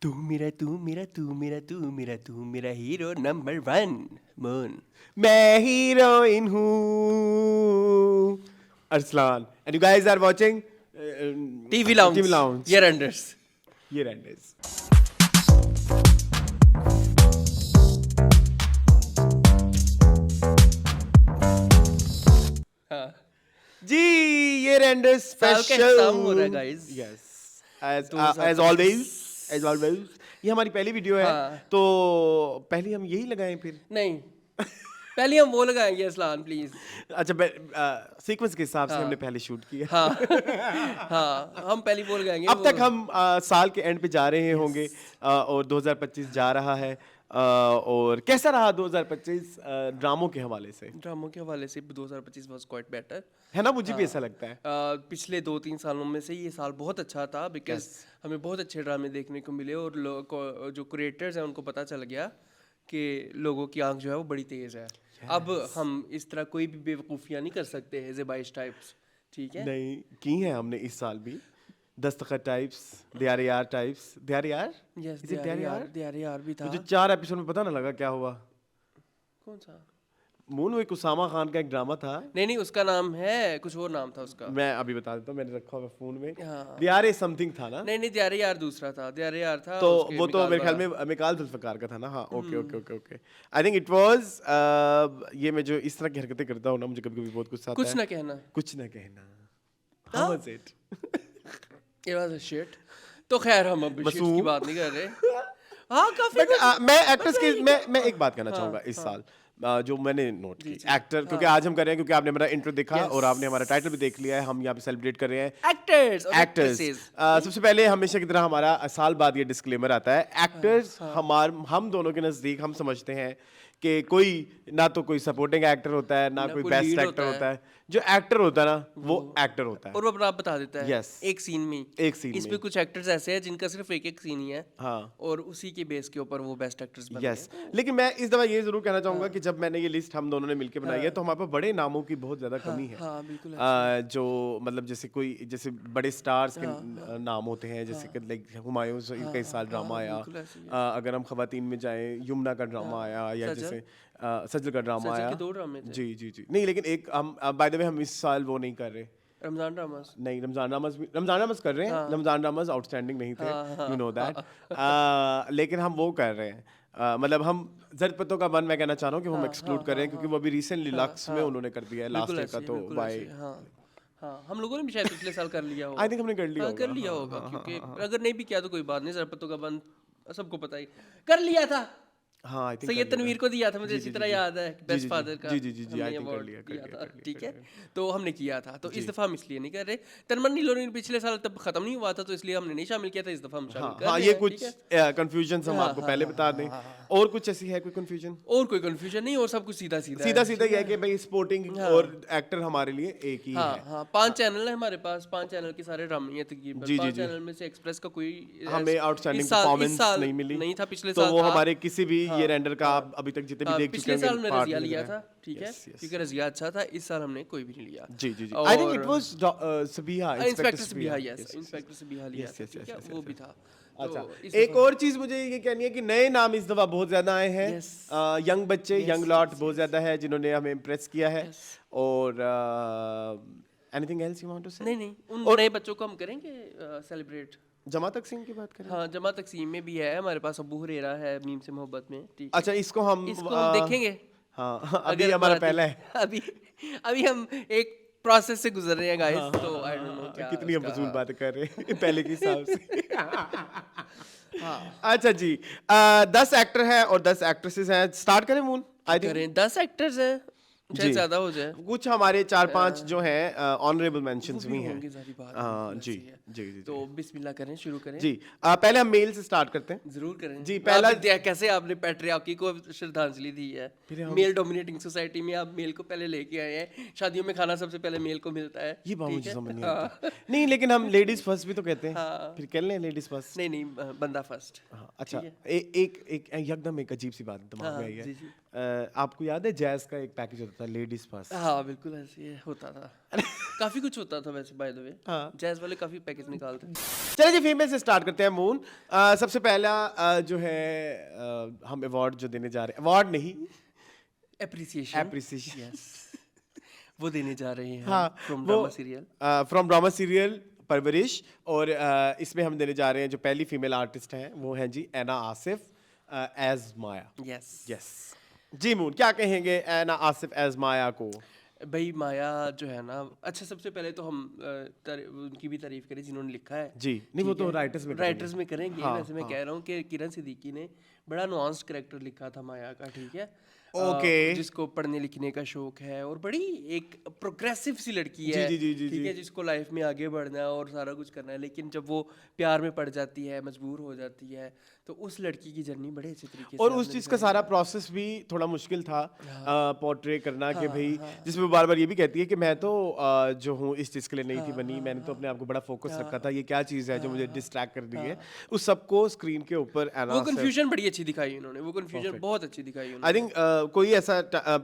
तू मेरा तू मेरा तू मेरा तू मेरा तू मेरा हीरो नंबर 1 मून। मैं हीरोइन हूँ। Arslan. And you guys are watching TV lounge TV Lounge. Year Anders. Year enders. हाँ, जी year enders साल का special. एहसाम हो रहा है guys। Yes. As 2025 always. ये हमारी पहली वीडियो है हाँ। तो पहली हम यही लगाएं फिर. नहीं, पहले हम वो लगाएंगे असलान प्लीज। अच्छा सीक्वेंस के हिसाब से हाँ। हमने पहले शूट किया. हाँ हाँ, हम पहली वो लगाएंगे। अब तक हम साल के एंड पे जा रहे होंगे और 2025 जा रहा है और कैसा रहा 2025 ड्रामों के हवाले से, ड्रामों के हवाले से 2025 वाज क्वाइट बेटर है ना? मुझे भी ऐसा लगता है. पिछले 2-3 सालों में से ये साल बहुत अच्छा था बिकॉज हमें बहुत अच्छे ड्रामे देखने को मिले और जो क्रिएटर्स हैं उनको पता चल गया कि लोगों की आंख जो है वो बड़ी तेज है। अब हम इस तरह कोई भी बेवकूफ़ियाँ नहीं कर सकते हैं ज़ेबाइश टाइप्स, ठीक है? नहीं की है हमने इस साल भी. दस्तखत टाइप्स, दियार यार टाइप्स, दियार यार, यस, Is it दियार यार? दियार यार भी था। मुझे 4 एपिसोड में पता ना लगा क्या हुआ. कौन सा? मून वो एक उसामा खान का एक ड्रामा था. नहीं, उसका नाम है कुछ और नाम था उसका। मैं अभी बता देता हूँ, मैंने रखा हुआ फोन में. हाँ। दियार ए समथिंग था ना. नहीं, दियार यार दूसरा था, दियार यार था तो उसके वो तो मिकाल मेरे ख्याल वाला। में मिकाल जुल्फकार का था ना. हाँ okay okay okay okay. I think it was ये मैं जो इस तरह की हरकतें करता हूँ ना, मुझे कभी कभी बहुत गुस्सा आता कुछ है. ना कहना, कुछ ना कहना. How was it? it was a shit। तो खैर हम अब shit की मासूम. बात नहीं कर रहे। हाँ, काफी बट मैं एक्ट्रेस के मैं एक बात कहना चाहूंगा इस साल जो मैंने नोट की एक्टर, क्योंकि आज हम कर रहे हैं क्योंकि आपने मेरा इंट्रो देखा Yes. और आपने हमारा टाइटल भी देख लिया है. हम यहाँ पे सेलिब्रेट कर रहे हैं एक्टर्स और एक्टर्स. एक्ट्रेसेस। सबसे पहले हमेशा की तरह हमारा साल बाद ये डिस्क्लेमर आता है. एक्टर्स हम दोनों के नजदीक हम समझते हैं कि कोई ना तो कोई सपोर्टिंग एक्टर होता है ना कोई कोई बेस्ट lead एक्टर होता होता है. जो एक्टर होता है ना वो एक्टर होता है. और वो अपना आप बता देता है Yes. एक सीन में। एक scene इसमें में. कुछ एक्टर्स ऐसे हैं जिनका सिर्फ एक सीन ही है हाँ. और उसी के बेस के ऊपर वो बेस्ट एक्टर्स बन यस गए। लेकिन मैं इस दफा ये जरूर कहना चाहूंगा कि जब मैंने ये लिस्ट हम दोनों ने मिलकर बनाई है तो हमारे पास बड़े नामों की बहुत ज्यादा कमी है. हाँ, बिल्कुल जो मतलब जैसे बड़े स्टार्स के नाम होते हैं, जैसे कि लाइक हुमायूं का इस साल ड्रामा आया. बिल्कुल ऐसे ही अगर हम खवातीन में जाएं, यमुना का ड्रामा आया या सजल? जैसे सजल का ड्रामा सजल आया. के 2 ड्रामे थे। जी नहीं, लेकिन एक हम बाय द वे हम इस साल वो नहीं कर रहे. रमजान ड्रामास। नहीं, रमजान ड्रामास कर रहे हैं. रमजान ड्रामास आउटस्टैंडिंग नहीं थे, यू नो दैट. लेकिन हम वो कर रहे हैं. मतलब हम ज़रपतों का बन मैं कहना चाह रहा हूँ कि हम एक्सक्लूड कर रहे हैं क्योंकि वो अभी रिसेंटली लक्स में उन्होंने कर दिया है लास्ट ईयर का. तो बाय हाँ, हम लोगों ने भी शायद पिछले साल कर लिया होगा। आई थिंक हमने कर लिया हाँ, होगा. कर लिया होगा क्योंकि अगर नहीं भी किया तो कोई बात नहीं। ज़रपतों का बंद सबको पता ही कर लिया था। हाँ आई थिंक सैयद तनवीर को दिया था, मुझे अच्छी तरह याद है, बेस्ट फादर का जी हमने आई थिंक कर award लिया दिया था, कर ठीक लिया. है? तो हमने किया था, तो इस दफा हम इसलिए नहीं कर रहे. तनमन नीलोनी पिछले साल तब खत्म नहीं हुआ था तो इसलिए हमने नहीं शामिल किया था. इस दफा हम शामिल कर हाँ रहे ये हैं, कुछ ठीक है? कंफ्यूजन हम आपको पहले बता दें. और कुछ ऐसी है कोई कंफ्यूजन? और कोई कंफ्यूजन नहीं, और सब कुछ सीधा सीधा ये है कि भाई स्पोर्टिंग और एक्टर हमारे लिए एक ही है. हाँ, 5 चैनल है हमारे पास, 5 चैनल के सारे ड्रामे हैं तकरीबन. जी, 5 जी. चैनल में से एक्सप्रेस का कोई हमें आउटस्टैंडिंग इस साल परफॉर्मेंस नहीं मिली. नहीं था. पिछले तो साल वो था. हमारे किसी भी ईयर एंडर का आप अभी तक जितने भी देख चुके पिछले होंगे साल में part रजिया में लिया है. था, ठीक है? Yes, yes. क्योंकि रजिया अच्छा था. इस साल हमने कोई भी नहीं लिया. जी आई थिंक इट और- was Sabiha, inspector Sabiha, yes, inspector Sabiha लिया Yes, था, yes, ठीक yes, है? yes, वो yes, भी yes. था. अच्छा तो इस एक दफा- और चीज मुझे ये कहनी है कि नए नाम इस दफा बहुत ज्यादा आए हैं. Yes. यंग बच्चे, यंग लॉट बहुत ज्यादा है जिन्होंने हमें इम्प्रेस किया है. और anything else you want to say? नहीं, उन नए बच्चों को हम करेंगे सेलिब्रेट. जमा तकसीम की बात करें. हाँ, जमा तकसीम में भी है हमारे पास. अबू हुरैरा है मीम से मोहब्बत में, ठीक है? अच्छा इसको हम देखेंगे. हाँ अभी अगर हमारा बात- पहला है. अभी हम एक प्रोसेस से गुजर रहे हैं गाइस. तो आई डोंट नो क्या कितनी हम उसका- फजूल बातें कर रहे हैं पहले के हिसाब से. हाँ, अच्छा जी 10 एक्टर हैं और 10 एक्ट्रेसेस हैं. स्टार्ट करें मून? आई थिंक करें. 10 एक्टर्स हैं, जी. शायद ज्यादा हो जाए. कुछ हमारे 4-5 जो हैं ऑनरेबल मेंशंस वो भी भी हैं. होंगे, सारी बात हाँ बिल्कुल जी ऐसी है. जी तो बिस्मिल्लाह करें, शुरू करें. जी पहले हम मेल से स्टार्ट करते हैं. जरूर करें जी, पहला- आपने कैसे आपने पैट्रियार्की को श्रद्धांजलि दी है. मेल डोमिनेटिंग सोसाइटी में आप मेल को पहले लेके आए हैं. शादियों में खाना सबसे पहले मेल को मिलता है. ये बात ठीक मुझे है? समझ नहीं हाँ. आता. नहीं लेकिन हम लेडीज फर्स्ट भी तो कहते हैं. हाँ. फिर कह लें लेडीज फर्स्ट. नहीं, बंदा फर्स्ट. हाँ, अच्छा एक एकदम एक अजीब सी बात दिमाग में आई है. आपको याद है जैज का एक पैकेज होता था लेडीज फर्स्ट? हाँ, बिल्कुल ऐसे ही होता था. काफी कुछ होता था वैसे बाय द वे। हाँ। जैज वाले काफी पैकेज निकालते थे। चलिए जी फीमेल से स्टार्ट करते हैं मून। सबसे पहला जो है हम अवार्ड जो देने जा रहे हैं, अवार्ड नहीं एप्रिसिएशन एप्रिसिएशन, यस वो देने जा रहे हैं हाँ फ्रॉम वो drama serial. From drama serial परवरिश। और इसमें हम देने जा रहे हैं जो पहली फीमेल आर्टिस्ट हैं वो हैं जी ऐना आसिफ एज माया। यस यस जी मून, क्या कहेंगे ऐना आसिफ एज माया को? भाई माया जो है ना, अच्छा सबसे पहले तो हम उनकी भी तारीफ करें जिन्होंने लिखा है। जी नहीं, वो तो राइटर्स में करेंगे। हाँ, वैसे मैं कह रहा हूँ कि किरण सिद्दीकी ने बड़ा नुआंस्ड कैरेक्टर लिखा था माया का, ठीक है। ओके। जिसको पढ़ने लिखने का शौक है और बड़ी एक प्रोग्रेसिव सी लड़की है, जी, ठीक है, जिसको लाइफ में आगे बढ़ना है और सारा कुछ करना है, लेकिन जब वो प्यार में पड़ जाती है, मजबूर हो जाती है, तो उस लड़की की जर्नी बड़े अच्छे तरीके से और उस चीज़ का सारा प्रोसेस भी थोड़ा मुश्किल था पोर्ट्रे करना कि भाई, जिसमें वो बार बार ये भी कहती है कि मैं तो जो हूँ इस चीज़ के लिए नहीं थी बनी, मैंने तो अपने आप को बड़ा फोकस रखा था, ये क्या चीज़ है जो मुझे डिस्ट्रैक्ट कर रही है। उस सबको स्क्रीन के ऊपर वो कंफ्यूजन बड़ी अच्छी दिखाई उन्होंने, वो कंफ्यूजन बहुत अच्छी दिखाई उन्होंने। आई थिंक कोई ऐसा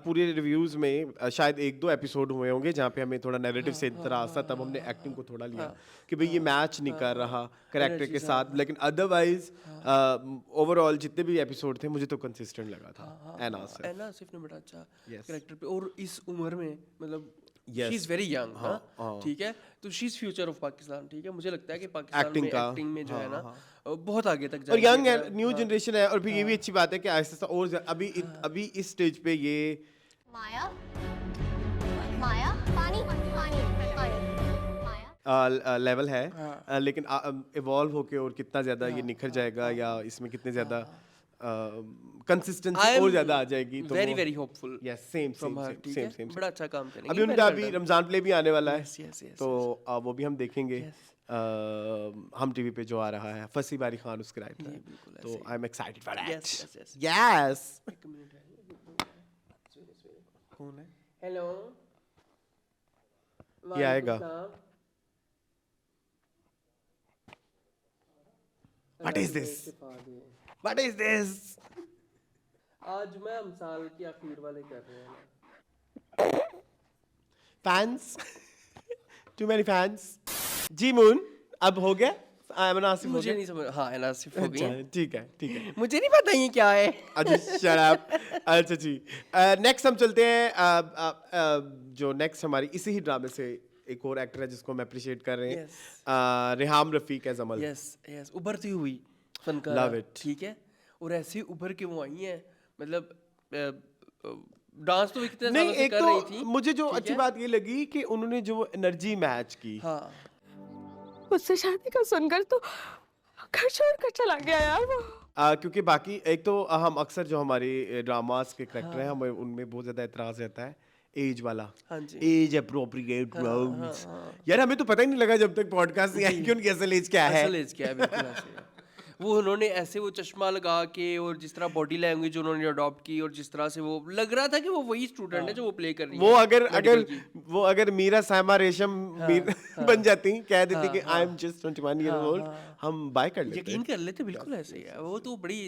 पूरे रिव्यूज में शायद 1-2 एपिसोड हुए होंगे जहाँ पे हमें थोड़ा नैरेटिव से इतराज़ था, तब हमने एक्टिंग को थोड़ा लिया कि भाई ये मैच नहीं कर रहा कैरेक्टर के साथ, लेकिन अदरवाइज ओवरऑल जितने भी एपिसोड थे मुझे तो कंसिस्टेंट लगा था ऐना आसिफ ने बड़ा अच्छा कैरेक्टर पे, और इस उम्र में मतलब शी इज वेरी यंग, ठीक है, तो she is future of Pakistan, ठीक है। मुझे लगता है कि पाकिस्तान में एक्टिंग में जो है ना बहुत आगे तक और जाएगी। यंग है, न्यू जनरेशन है, और फिर ये भी अच्छी बात है कि आहिस्ता और अभी इस स्टेज पे ये माया माया पानी पानी पानी लेवल है, लेकिन इवॉल्व होके और कितना ज्यादा ये निखर जाएगा या इसमें कितने ज्यादा कंसिस्टेंसी और ज्यादा आ जाएगी, तो very very hopeful. Yes same बड़ा अच्छा काम करेंगे। अभी उनका अभी रमजान प्ले भी आने वाला है, yes, तो वो भी हम देखेंगे। हम टीवी पे जो आ रहा है, फसी बारी खान उसके राइटर है, तो I am excited for that. Yes कौन है? हेलो, ये आएगा। What is this? What is this? आज मैं हम साल की आखिर वाले कर रहे हैं Fans? Too many fans? जी मून, अब हो गया? ऐना आसिफ हो मुझे गया? नहीं समझ। हाँ ऐना आसिफ हो गई। ठीक है मुझे नहीं पता ये क्या है। अच्छा शट अप। अच्छा जी, नेक्स्ट हम चलते हैं जो नेक्स्ट हमारी इसी ही ड्रामे से एक और एक्टर है जिसको हम अप्रिशिएट कर रहे हैं, रेहाम रफीक एज अमल। यस उभरती हुई फनकार, Love it. ठीक है, और ऐसे उभर के वो आई हैं, मतलब डांस तो कितने नहीं, सालों से एक कर रही तो थी। मुझे जो अच्छी बात ये लगी कि उन्होंने जो एनर्जी मैच की, हाँ मुझसे शादी का सुनकर तो घर छोड़ कर चला गया यार वो। क्योंकि बाकी एक तो हम अक्सर जो हमारे ड्रामास के करेक्टर हैं, हमें उनमें बहुत ज्यादा एतराज रहता है एज वाला, हाँ जी। Age appropriate roles. यार हमें तो पता ही नहीं लगा जब तक पॉडकास्ट नहीं आई कि उनकी असल एज क्या है। असल एज क्या है, बिल्कुल ऐसे है। वो उन्होंने ऐसे वो चश्मा लगा के और जिस तरह बॉडी लैंग्वेज उन्होंने अडॉप्ट की और जिस तरह से वो लग रहा था कि वो वही स्टूडेंट है जो वो प्ले कर रही है। वो अगर मीरा साइमा रेशम बन जाती, कह देती कि I am just 21 year old, हम बाय कर लेते। यकीन कर लेते, बिल्कुल ऐसे ही है। वो तो बड़ी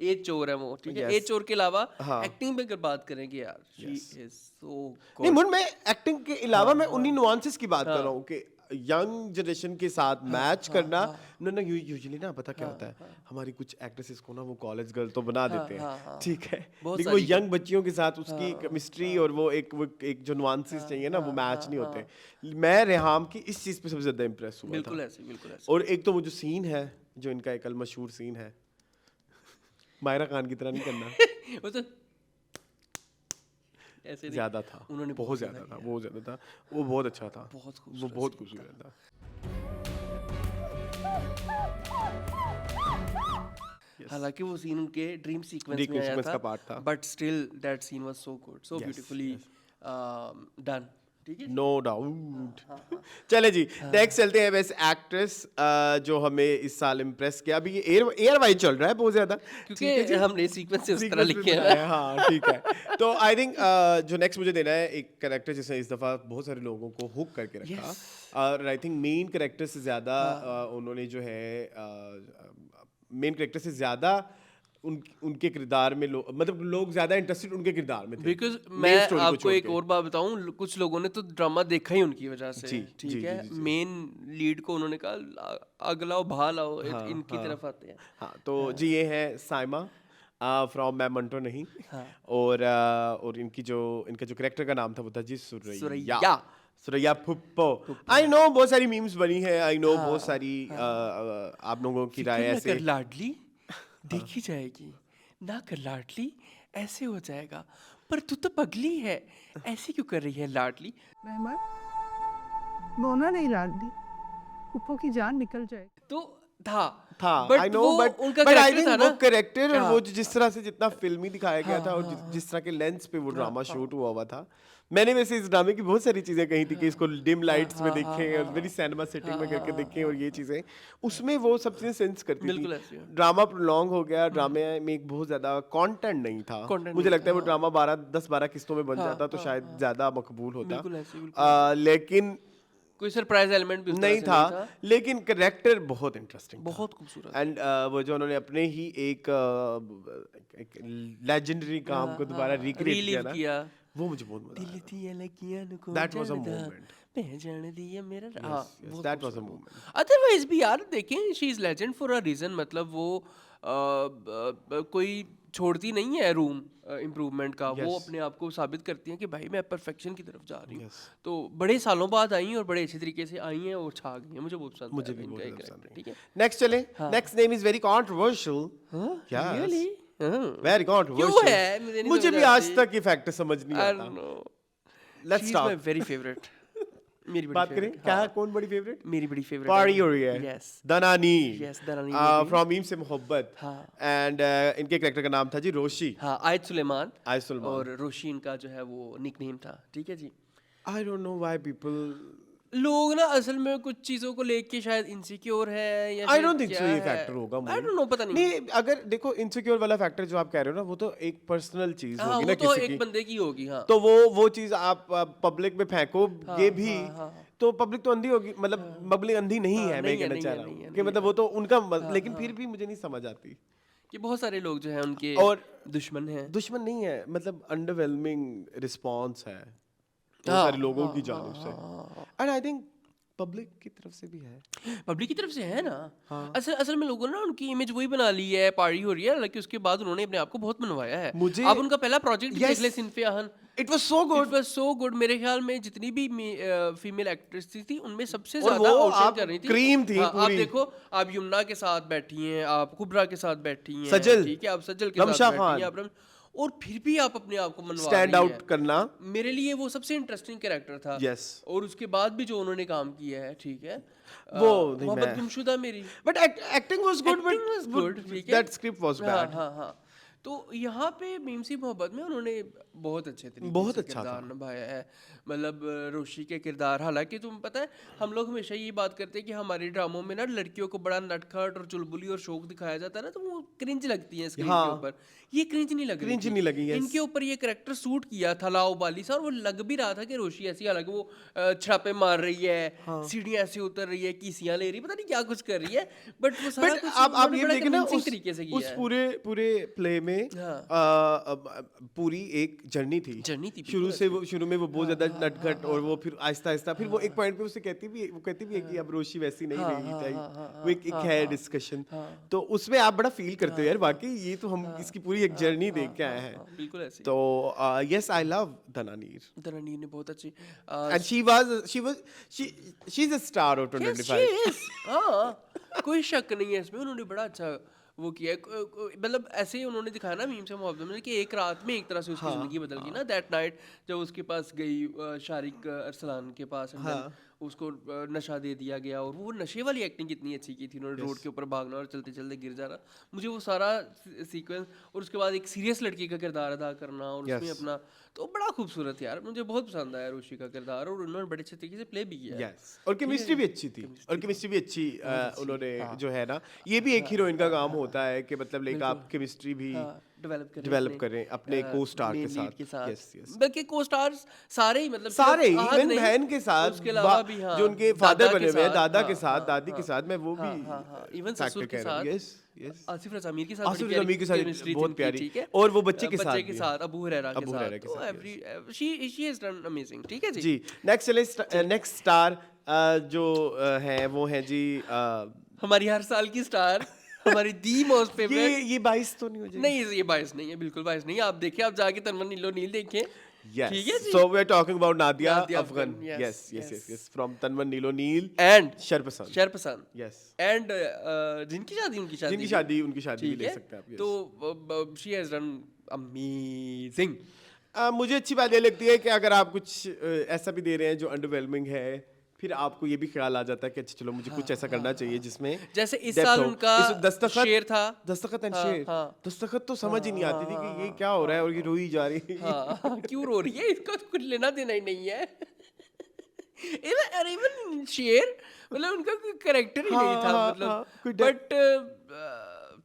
एज चोर है वो, ठीक है। एज चोर के अलावा एक्टिंग पे अगर बात करेंगे यार, शी इज सो गुड। नहीं मुन, मैं एक्टिंग के अलावा मैं उन्हीं नुआंसेस की बात कर रहा हूँ कि यंग जनरेशन के साथ मैच करना। ना यूजुअली ना पता क्या होता है, हमारी कुछ एक्ट्रेसेस को ना वो कॉलेज गर्ल तो बना देते हैं, ठीक है, लेकिन वो यंग बच्चियों के साथ उसकी केमिस्ट्री और वो एक जो नुआंसेस चाहिए ना वो मैच नहीं होते। मैं रेहाम की इस चीज पे सबसे ज्यादा इंप्रेस हुआ था। बिल्कुल ऐसे। और एक तो वो जो सीन है, जो इनका एक मशहूर सीन है, मायरा खान की तरह नहीं करना वो तो ऐसे ज्यादा था, उन्होंने बहुत ज्यादा था, वो बहुत अच्छा था, वो बहुत खूबसूरत था। हालांकि वो सीन उनके ड्रीम सीक्वेंस में आया था, but still that scene was so good, so beautifully done, ठीक है। No doubt. चले जी, नेक्स्ट चलते हैं बेस्ट एक्ट्रेस जो हमें इस साल इम्प्रेस किया। अभी ये एयर वाइज चल रहा है बहुत ज्यादा, क्योंकि हमने सीक्वेंस इस तरह लिखे हैं। हाँ ठीक है। तो आई थिंक जो नेक्स्ट मुझे देना है एक कैरेक्टर जिसने इस दफा बहुत सारे लोगों को हुक करके रखा, और आई थिंक मेन कैरेक्टर से ज्यादा उन्होंने जो है मेन कैरेक्टर से ज्यादा उनके किरदार में मतलब लोग ज्यादा इंटरेस्टेड उनके किरदार में थे बिकॉज Main मैं story को आपको छोड़ एक के। और बात बताऊं, कुछ लोगों ने तो ड्रामा देखा ही उनकी वजह से, जी, ठीक जी, है। जी, जी। मेन लीड को उन्होंने कहा अगला भा लाओ, हाँ, इनकी हाँ। तरफ आते हैं। हाँ तो जी ये है साइमा फ्रॉम मैं मंटो नहीं। हाँ। और इनका जो कैरेक्टर का नाम था वो था जी सुरैया। सुरैया फुप्पो। आई नो बहुत सारी मीम्स बनी है, आई नो बहुत सारी आप लोगों की राय फिक्र न ऐसे कर लाडली, देखी जाएगी, ना कर लाडली, ऐसे हो जाएगा। पर तू तो पगली है, ऐसे क्यों कर रही है लाडली? मेहमान बोना नहीं लाडली, पुप्पो की जान निकल जाए। तो था आई बट नो वो बट उनका आई कैरेक्टर थिंक था वो ना। कैरेक्टर और हाँ। वो जिस तरह से जितना फिल्मी दिखाया गया था और जिस तरह के लेंस पे वो ड्रामा शूट हुआ था। मैंने वैसे इस ड्रामे की बहुत सारी चीजें कही थी कि इसको डिम लाइट्स में देखें और मेरी सिनेमा सेटिंग में करके देखें और ये चीजें उसमें वो सब चीजें सेंस करती बिल्कुल थी। ऐसे ही है। ड्रामा प्रोलॉन्ग हो गया, ड्रामे में एक बहुत ज्यादा कंटेंट नहीं था। Content मुझे नहीं लगता है वो ड्रामा 10-12 किस्तों में बन जाता तो शायद ज्यादा मकबूल होता। बिल्कुल ऐसे, बिल्कुल लेकिन कोई सरप्राइज एलिमेंट भी उस तरह नहीं से था, लेकिन कैरेक्टर बहुत इंटरेस्टिंग था। बहुत खूबसूरत। एंड वो जो उन्होंने अपने ही एक लेजेंडरी काम को दोबारा रिक्रिएट किया रीलिव ना, किया। वो मुझे बहुत मजा दिल दिया लगियां नुको That was a जानदा, moment. मैं जान दिया मेरा हाँ, बहुत that was a खूबसूरत। moment. अदरवाइज भी यार देखें, she is legend for a reason. मतलब वो कोई छोड़ती नहीं है रूम इम्प्रूवमेंट का। वो Yes. अपने आप को साबित करती हैं कि भाई मैं परफेक्शन की तरफ जा रही हूँ। Yes. तो बड़े सालों बाद आई हैं और बड़े अच्छे तरीके से आई हैं और छा गई हैं। मुझे बहुत पसंद मुझे आया भी इनका बहुत ये ज्यादा character, पसंद ठीक है। नेक्स्ट चले। Next name is very controversial. Yes. Really? Very क्यों कंट्रोवर्शियल है? मुझे नहीं मुझे समझ भी आज आती। तक ये फैक्टर समझ नहीं I आता। don't know. Let's She's my start. very favorite. मेरी बड़ी बात करें favorite, क्या हाँ। कौन बड़ी फेवरेट? मेरी बड़ी फेवरेट पारी हो रही है। Yes. दनानी। Yes, दनानी movie। From Meem Se मोहब्बत। हाँ। एंड इनके कैरेक्टर का नाम था जी रोशी। हाँ, आयत सुलेमान। आयत सुलेमान। और रोशीन का जो है वो निकनेम था, ठीक है जी। I don't know why people लोग ना असल में कुछ चीजों को लेके शायद इनसिक्योर है या आई फिर डोंट थिंक क्या सो ये है। फैक्टर होगा। I don't know, पता नहीं। अगर देखो इनसिक्योर वाला फैक्टर जो आप कह रहे हो ना वो तो एक पर्सनल चीज हाँ, होगी वो ना तो किसी एक की। बंदे की होगी। हाँ, तो वो चीज आप पब्लिक में फेंकोगे भी तो पब्लिक तो अंधी होगी। मतलब पब्लिक अंधी नहीं है, मैं नहीं है, कहना नहीं चाह है, रहा नहीं है, हूँ कि नहीं मतलब वो तो उनका लेकिन फिर भी मुझे नहीं समझ आती। कि बहुत सारे लोग जो है उनके और दुश्मन हैं। दुश्मन नहीं है, मतलब अंडरवेलमिंग रिस्पॉन्स है बहुत हाँ, सारे लोगों की जानिब से। एंड आई थिंक पब्लिक की तरफ से भी है। पब्लिक की तरफ से है ना। असल में लोगों ने ना उनकी इमेज वही बना ली है, पार्टी हो रही है। हालांकि उसके बाद उन्होंने अपने आप को बहुत मनवाया है। मुझे- अब उनका पहला प्रोजेक्ट Yes. देख ले, सिनफे आहन। It was so It good. was so good। मेरे ख्याल में जितनी भी फीमेल एक्ट्रेस थी उनमें सबसे और ज्यादा वो आउटशाइन आप कर रही थी। cream थी हाँ, आप पूरी। देखो, आप यमुना के साथ बैठी हैं, आप कुबरा के साथ बैठी हैं, सजल, ठीक है, आप सजल के रमशा साथ बैठी खान। हैं, और फिर भी आप अपने आप को मनवा स्टैंड रही आउट हैं। करना। मेरे लिए वो सबसे इंटरेस्टिंग कैरेक्टर था। Yes. और उसके बाद भी जो उन्होंने काम किया है, ठीक है, वो नहीं, मोहब्बत मैं- गुमशुदा मेरी। But acting was good Acting was good, ठीक है। दैट स्क्रिप्ट वाज हाँ, बैड। हाँ, हाँ। तो यहाँ पे मीमसी मोहब्बत में उन्होंने बहुत अच्छे तरीके बहुत से अच्छा किरदार निभाया है। मतलब रोशी के किरदार, हालांकि तुम पता है हम लोग हमेशा ये बात करते हैं कि हमारे ड्रामों में ना लड़कियों को बड़ा नटखट और चुलबुली और शौक दिखाया जाता है ना, तो वो क्रिंज लगती है स्क्रीन हाँ। के ऊपर। ये क्रिंज नहीं लग रही Cringe थी। नहीं लगी, yes. इनके ऊपर ये कैरेक्टर सूट किया था लाओ बाली सा, और वो लग भी रहा था कि रोशी ऐसी, हालांकि वो छापे मार रही है, सीढ़ियां ऐसे उतर रही है, कीसियां ले रही है, पता नहीं क्या कुछ कर रही है, बट वो सारा बट कुछ आप उन्होंने ये बड़ा देखें ना convincing उस तरीके से उस किया है। पूरे प्ले में पूरी एक जर्नी थी। जर्नी थी, शुरू में वो बहुत ज्यादा नटखट और वो फिर आहिस्ता आहिस्ता फिर वो एक पॉइंट पे उसे कहती भी है कि अब रोशी वैसी नहीं रहेगी चाहिए। वो एक है डिस्कशन, तो उसमें आप बड़ा फील करते हो यार, वाकई ये तो हम इसकी पूरी एक जर्नी देख के आए हैं। बिल्कुल ऐसे। तो यस आई लव दनानीर दरानीर ने बहुत अच्छी and she is a star of 2025। हाँ, कोई शक नहीं है इसमें। उन्होंने बड़ा अच्छा वो किया है। मतलब ऐसे ही उन्होंने दिखाया ना मीम से मोहब्बत में कि एक रात में एक तरह से उसकी जिंदगी बदल गई ना। दैट नाइट जब उसके पास गई शारिक अरसलान के पास, and then उसको नशा दे दिया गया, और वो नशे वाली एक्टिंग कितनी अच्छी की थी उन्होंने। रोड के ऊपर भागना और चलते चलते गिर जाना, मुझे वो सारा सीक्वेंस, और उसके बाद एक सीरियस लड़की का किरदार अदा करना और उसमें अपना, तो बड़ा खूबसूरत यार। मुझे बहुत पसंद आया रोशी का किरदार, और उन्होंने बड़े अच्छे तरीके से प्ले भी किया। यस, और केमिस्ट्री भी अच्छी थी। और केमिस्ट्री भी अच्छी उन्होंने जो है ना, ये भी एक हीरोइन का काम होता है कि मतलब लाइक आप केमिस्ट्री भी डेवलप करें अपने को स्टार के साथ। यस यस, बल्कि को स्टार्स सारे ही, मतलब सारे सिर्फ आहद इवन नहीं, बहन के साथ, उसके अलावा भी जो उनके फादर बने हुए हैं, दादा हाँ, के साथ, हाँ, दादी के हाँ, साथ, मैं वो भी इवन ससुर के साथ, यस yes. आसिफ रज़ा मीर के साथ आसिफ बड़ी रज़ा मीर के साथ chemistry बहुत थी उनकी, प्यारी, ठीक है, और वो बच्चे के साथ बच्चे भी के है। साथ अबू हुरैरा के अबू हुरैरा साथ, के तो साथ, every she has done amazing, ठीक है जी। जी नेक्स्ट चले, नेक्स्ट स्टार जो है वो है जी हमारी हर साल की स्टार, हमारी दी मोस्ट फेवरेट। ये 22 तो नहीं हो जाएगी? नहीं, ये बायस नहीं है, बिल्कुल बायस नहीं है। आप देखिए, आप जाके तनवर नीलो नील देखें, Yes. ठीक है जी। So we are talking about Nadia Nadia Afghan. Afghan, Yes, yes, yes, yes. From Tanwan Nilo Neel. And Sharpasand. शरपसंद, Yes. And जिनकी शादी उनकी शादी जिनकी शादी उनकी शादी भी ठीक ले है, सकते हैं आप. Yes. तो शी हैज डन अमेजिंग। मुझे अच्छी बात ये लगती है कि अगर आप कुछ ऐसा भी दे रहे हैं जो अंडरवेलमिंग है, फिर आपको ये भी ख्याल आ जाता है कि अच्छा चलो मुझे कुछ ऐसा करना चाहिए जिसमें जैसे इस depth साल हो. उनका दस्तखत शेर था। दस्तखत एंड हाँ, शेर. हाँ. दस्तखत तो समझ ही नहीं आती थी कि ये क्या हो रहा है और ये रोई जा रही है. हाँ, क्यों रो रही है, इसका तो कुछ लेना देना ही नहीं है। इवन शेर, मतलब उनका कोई कैरेक्टर ही नहीं था, हाँ, मतलब कोई बट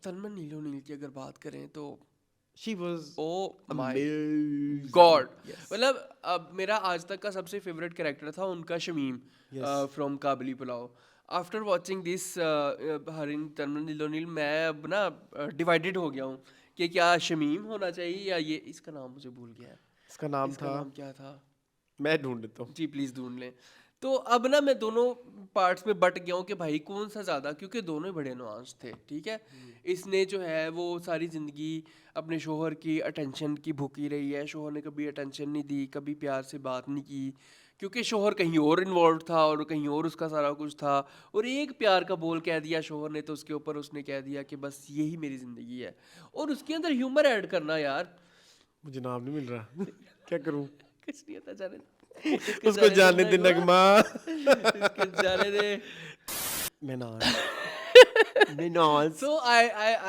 तनमन नीलो नील की अगर बात करें तो She was oh my amazing. God, मतलब अब मेरा आज तक का सबसे फेवरेट कैरेक्टर था उनका Shamim from Kabli Pulao. After watching this हरिन तनमन नीलो नील, मैं अब ना डिवाइडेड हो गया हूँ कि क्या शमीम होना चाहिए या ये, इसका नाम मुझे भूल गया है, इसका नाम इसका था, नाम क्या था मैं ढूंढ लेता हूँ. जी, प्लीज़ ढूंढ लें। तो अब ना मैं दोनों पार्ट्स में बट गया हूँ कि भाई कौन सा ज़्यादा, क्योंकि दोनों ही बड़े नुआंस थे, ठीक है। इसने जो है वो सारी ज़िंदगी अपने शोहर की अटेंशन की भूखी रही है, शोहर ने कभी अटेंशन नहीं दी, कभी प्यार से बात नहीं की, क्योंकि शोहर कहीं और इन्वॉल्व था और कहीं और उसका सारा कुछ था, और एक प्यार का बोल कह दिया शोहर ने तो उसके ऊपर उसने कह दिया कि बस यही मेरी ज़िंदगी है, और उसके अंदर ह्यूमर ऐड करना यार, मुझे नाम नहीं मिल रहा. क्या करूँ? कुछ नहीं होता, जाने उसको जाने दे नगमा. जाने दे। Minaj. So I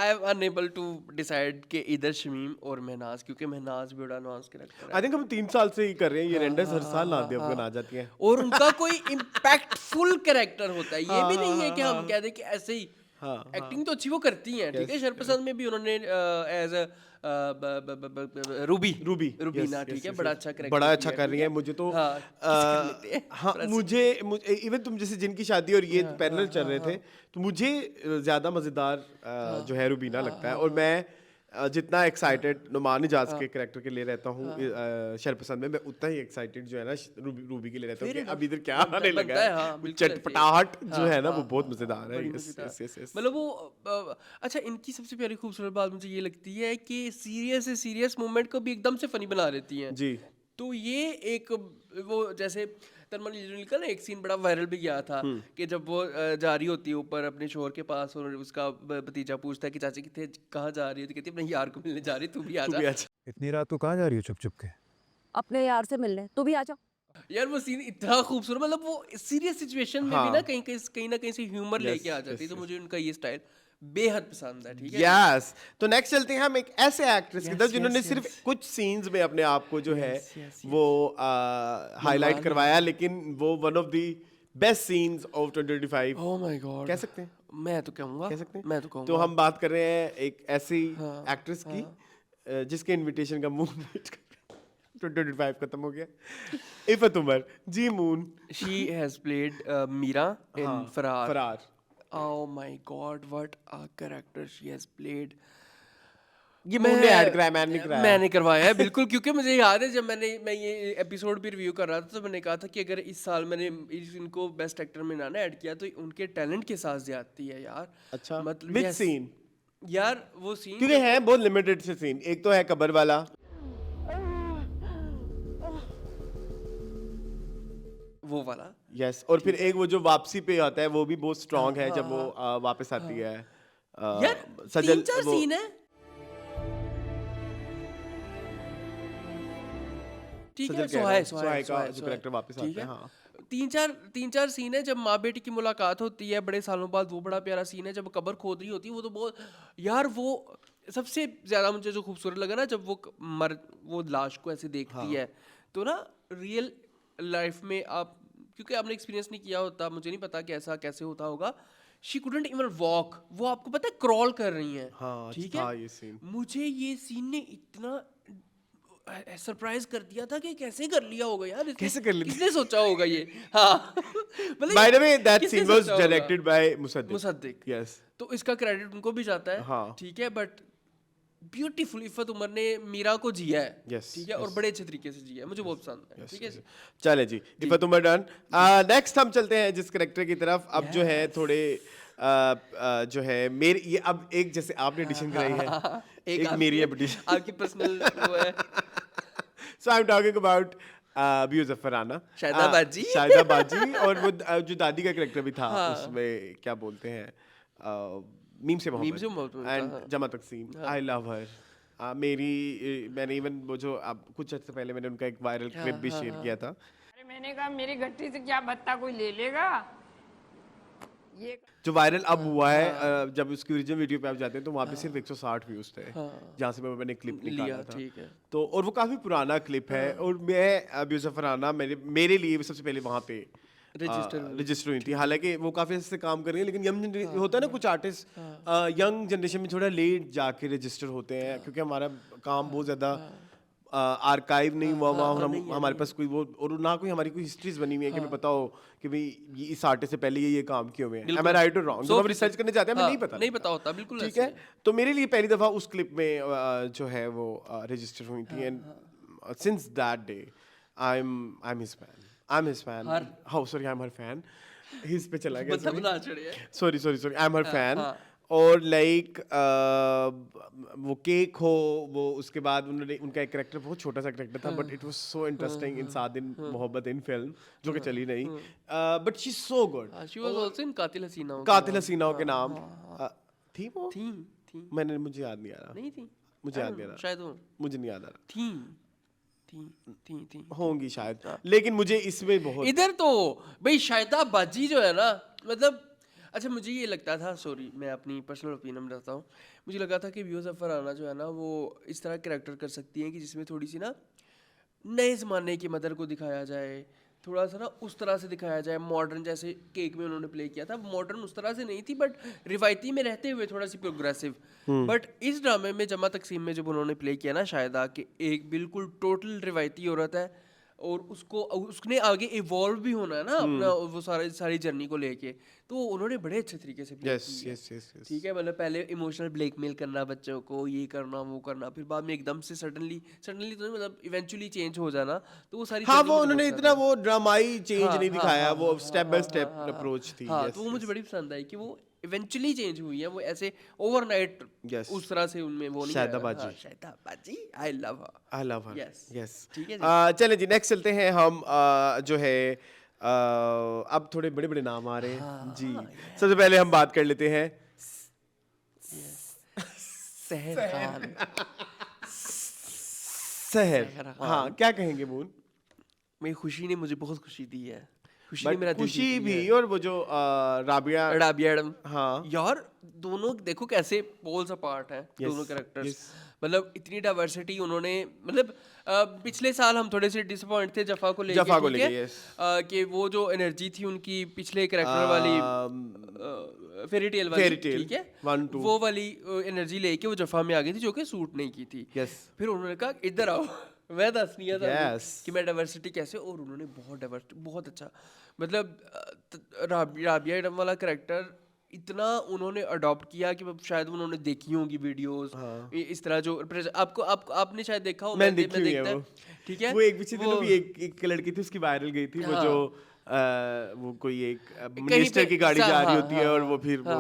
am unable to decide कि इधर शमीम और महनाज, क्योंकि महनाज भी बड़ा नुआंस कैरेक्टर है आई थिंक हम 3 साल से ही कर रहे हैं ये रेंडर्स, हर साल नादिया अफगान आ जाती हैं. और उनका कोई इम्पैक्टफुल कैरेक्टर होता है, ये भी नहीं है कि हम कह दें कि ऐसे ही। एक्टिंग तो अच्छी वो करती हैं, ठीक है। शरपसंद में भी उन्होंने एज रूबी रूबीना, ठीक है, बड़ा अच्छा कैरेक्टर, बड़ा अच्छा कर रही है. मुझे तो हाँ, मुझे इवन तुम जैसे जिनकी शादी और ये पैनल चल रहे थे, तो मुझे ज्यादा मजेदार जो है रूबीना लगता है, और मैं जितना एक्साइटेड नुमान इजाज के कैरेक्टर के लिए रहता हूँ शरपसंद में, मैं उतना ही एक्साइटेड जो है ना रूबी के लिए रहता हूँ कि अब इधर क्या आने लगा है. चटपटाहट जो है ना वो बहुत मजेदार है. मतलब वो अच्छा, इनकी सबसे प्यारी खूबसूरत बात मुझे ये लगती है कि सीरियस से सीरियस मोमेंट को भी एकदम से फनी बना देती हैं जी. तो ये एक वो जैसे तनमन नीलो का ना एक सीन बड़ा वायरल भी गया था कि जब वो जा रही होती है ऊपर अपने शोहर के पास, और उसका भतीजा पूछता है कि चाची कितने कहाँ जा रही है, तो कहती है अपने यार को मिलने जा रही, तू भी आ जा। इतनी रात को कहाँ जा रही हो चुप चुप के? अपने यार से मिलने, तू भी आ जा। यार वो सीन इतना खूबसूरत, मतलब वो सीरियस सिचुएशन में भी ना कहीं ना कहीं से ह्यूमर लेके आ जाती है, तो मुझे उनका ये स्टाइल बेहद पसंद है, ठीक है। यस, तो नेक्स्ट चलते हैं हम एक ऐसे एक्ट्रेस की तरफ जिन्होंने सिर्फ कुछ सीन्स में अपने आप को जो है वो हाईलाइट करवाया, लेकिन वो one of the best scenes of 2025 oh my God कह सकते हैं. मैं तो कहूँगा, कह सकते हैं. मैं तो कहूँगा. तो हम बात कर रहे हैं एक ऐसी एक्ट्रेस की जिसके इनविटेशन का मून 2025 खत्म हो गया. इफ़त उमर जी मून. She has played Meera in Farar. Oh my God, what a character she has played. ये मैंने ऐड कराया, मैंने करवाया है बिल्कुल, क्योंकि मुझे याद है जब मैं ये एपिसोड भी रिव्यू कर रहा था तो मैंने कहा था कि अगर इस साल मैंने इनको बेस्ट एक्टर में ना ऐड किया तो उनके टैलेंट के साथ ज्यादती है यार. अच्छा, मतलब विच सीन? यार वो सीन क्योंकि है बहुत लिमिटेड से सीन. एक तो है कब्र वाला, वो वाला, यस, और फिर एक वो जो वापसी पे आता है वो भी बहुत स्ट्रांग है जब वो वापस आती है. यार सजल 3-4 सीन है, ठीक है. सोहाय का जो कैरेक्टर वापस आता है. हाँ, 3-4 सीन है जब माँ बेटी की मुलाकात होती है बड़े सालों बाद, वो बड़ा प्यारा सीन है. जब कब्र खोद रही होती है वो तो बहुत, यार वो सबसे ज्यादा मुझे जो खूबसूरत लगा ना जब वो लाश को ऐसे देखती है, तो ना रियल लाइफ में आप, क्योंकि आपने एक्सपीरियंस नहीं किया होता, मुझे नहीं पता कि ऐसा कैसे होता होगा. शी कुडंट इवन वॉक, वो आपको पता है क्रॉल कर रही हैं. हाँ, ठीक है. ये सीन मुझे ये सीन ने इतना सरप्राइज कर दिया था कि कैसे कर लिया होगा यार इसने, कैसे कर लिया? किसने सोचा होगा ये? हाँ मतलब By the way, that किसने scene was सोचा होगा? directed by Musaddiq. Mossadegh. Yes. तो इसका क्रेडिट उनको भी जाता है, हाँ। ठीक है, बट ब्यूटीफुल इफ़त उमर ने मीरा को जिया है, Yes, ठीक है, और बड़े अच्छे तरीके से जिया है, मुझे बहुत पसंद है, ठीक है। चले जी, इफ़त उमर डन। नेक्स्ट हम चलते हैं जिस करेक्टर की तरफ। अब जो है थोड़े जो है मेरी ये अब एक जैसे आपने एडिशन कराई है, एक मेरी एडिशन, आपकी पर्सनल वो है। So I am talking about Abu Zafar Rana, Shahida Baji. Shahida बाजी, और वो जो दादी का करेक्टर भी था उसमें, क्या बोलते हैं, मीम से मोहब्बत एंड जमा तकसीम। आई लव हर। मैंने इवन वो जो अब कुछ अर्से पहले मैंने उनका एक वायरल क्लिप भी शेयर किया था। अरे मैंने कहा मेरी गट्टी से क्या भत्ता कोई ले लेगा, ये जो वायरल अब हुआ है, जब उसकी ओरिजिनल वीडियो पे आप जाते हैं तो वहाँ पे सिर्फ 160 व्यूज थे, जहाँ से मैंने क्लिप निकाला था, ठीक है। तो और वो काफी पुराना क्लिप है, और मैं अबू जफर राना मेरे लिए सबसे पहले वहाँ पे रजिस्टर हुई थी। हालांकि वो काफी अच्छे से काम कर रही है, लेकिन यंग होता है ना कुछ आर्टिस्ट यंग जनरेशन में थोड़ा लेट जाके रजिस्टर होते हैं, क्योंकि हमारा काम बहुत ज्यादा आर्काइव नहीं हुआ वहाँ, और हमारे पास कोई वो, और ना कोई हमारी कोई हिस्ट्रीज बनी हुई है कि हमें पता हो कि भाई इस आर्टिस्ट से पहले ये काम किए हुए हैं। Am I right or wrong? जब हम रिसर्च करने जाते हैं हमें नहीं पता होता, बिल्कुल ठीक है। तो मेरे लिए पहली दफा उस क्लिप में जो है वो रजिस्टर हुई थी, and since that day I am his fan. How sorry, I am her fan. His pay चला गया, sorry I am her fan. और लाइक वो केक हो, वो उसके बाद उन्होंने उनका एक कैरेक्टर, बहुत छोटा सा कैरेक्टर था, but it was so interesting in सादिन मोहब्बत इन फिल्म, जो कि चली नहीं, but she is so good. She was also in Qatil Haseena के नाम थी वो, थी मुझे याद नहीं आ रहा, नहीं थी, मुझे याद नहीं आ रहा, शायद वो मुझे नहीं याद आ रहा, थी होंगी शायद, लेकिन मुझे इसमें बहुत इधर तो भाई शाहिदा बाजी जो है ना, मतलब अच्छा मुझे ये लगता था, सॉरी मैं अपनी पर्सनल ओपिनियन बताता हूँ, मुझे लगा था कि अबू जफर राना जो है ना वो इस तरह कैरेक्टर कर सकती हैं कि जिसमें थोड़ी सी ना नए ज़माने की मदर को दिखाया जाए, थोड़ा सा ना उस तरह से दिखाया जाए, मॉडर्न, जैसे केक में उन्होंने प्ले किया था, मॉडर्न उस तरह से नहीं थी, बट रिवायती में रहते हुए थोड़ा सी प्रोग्रेसिव। बट इस ड्रामे में जमा तकसीम में जब उन्होंने प्ले किया ना शाहिदा, कि एक बिल्कुल टोटल रिवायती औरत है, और उसने आगे इवॉल्व भी होना है ना अपना, वो सारी जर्नी को लेके, तो उन्होंने बड़े अच्छे तरीके से प्ले किया। यस ठीक है, मतलब पहले इमोशनल ब्लैकमेल करना बच्चों को, ये करना वो करना, फिर बाद में एकदम से सडनली तो नहीं, मतलब इवेंचुअली चेंज हो जाना, तो वो सारी वो उन्होंने इतना वो ड्रामाई चेंज नहीं दिखाया, वो स्टेप बाय स्टेप अप्रोच थी। तो वो मुझे बड़ी पसंद आई कि वो इवेंचुअली चेंज हुई है, वो ऐसे ओवरनाइट उस तरह से उनमें वो नहीं। शाहिदा बाजी आई लव हर यस ठीक है। चलें जी, नेक्स्ट चलते हैं हम, जो है अब थोड़े बड़े बड़े नाम आ रहे हैं जी। सबसे पहले हम बात कर लेते हैं सहर खान। सहर, हाँ क्या कहेंगे मून? मेरी खुशी ने मुझे बहुत खुशी दी है, खुशी ने मेरा दिल खुशी जीत लिया भी, है। और वो जो राबिया एडम, हाँ यार दोनों देखो कैसे पोल्स अपार्ट हैं दोनों कैरेक्टर्स, मतलब इतनी डाइवर्सिटी उन्होंने, मतलब पिछले साल हम थोड़े से डिसअपॉइंट थे जफा को लेके, कि वो जो एनर्जी थी उनकी पिछले कैरेक्टर वाली फेरी टेल वाली, ठीक है, वो वाली एनर्जी लेके वो जफा में आ गई थी, जो कि सूट नहीं की थी। फिर उन्होंने कहा इधर आओ, मैं दस नहीं था कि मैं डाइवर्सिटी कैसे, और उन्होंने बहुत अच्छा, मतलब राबिया एडम वाला कैरेक्टर इतना उन्होंने अडॉप्ट किया कि शायद उन्होंने देखी होंगी वीडियोस, इस तरह जो आपने शायद देखा हो, मैं देखता है, ठीक है। वो एक पिछले दिनों भी एक लड़की थी, उसकी वायरल गई थी, वो जो वो कोई एक मिनिस्टर की गाड़ी जा रही होती है, और वो फिर वो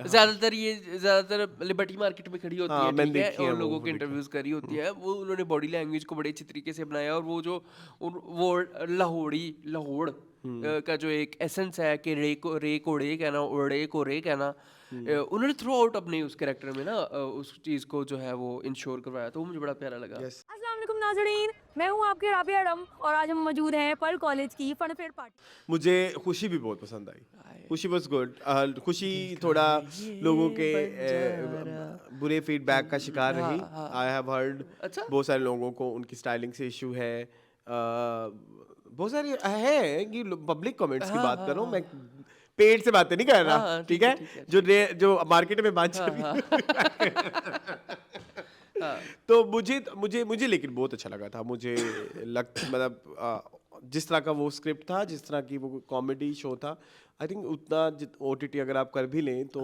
ज्यादातर लिबर्टी मार्केट में खड़ी होती है, ठीक है, और लोगों के इंटरव्यूज करी होती है, वो उन्होंने बॉडी लैंग्वेज को बड़े अच्छे तरीके से बनाया, और वो जो वो लाहौड़ का जो एक एसेंस है कि रे को रे कहना, ओड़े को रे कहना, उन्होंने थ्रू आउट अपने उस कैरेक्टर में ना उस चीज़ को जो है वो इंश्योर करवाया, तो वो मुझे बड़ा प्यारा लगा। अस्सलाम वालेकुम नाज़रीन, मैं हूँ आपके राबिया एडम, और आज हम मौजूद हैं पर्ल कॉलेज की फन फेयर पार्टी। मुझे खुशी भी बहुत पसंद आई, खुशी वाज गुड। खुशी थोड़ा लोगों के बुरे फीडबैक का शिकार रही, आई हैव हर्ड बहुत सारे लोगों को उनकी स्टाइलिंग से इशू है, बहुत सारी है कि पब्लिक कमेंट्स की बात कर रहा हूँ मैं, पेड़ से बातें नहीं कर रहा, ठीक है, जो मार्केट में बात चल रही है। तो तो मुझे लेकिन बहुत अच्छा लगा था। मुझे मतलब जिस तरह का वो स्क्रिप्ट था, जिस तरह की वो कॉमेडी शो था, आई थिंक उतना OTT अगर आप कर भी लें तो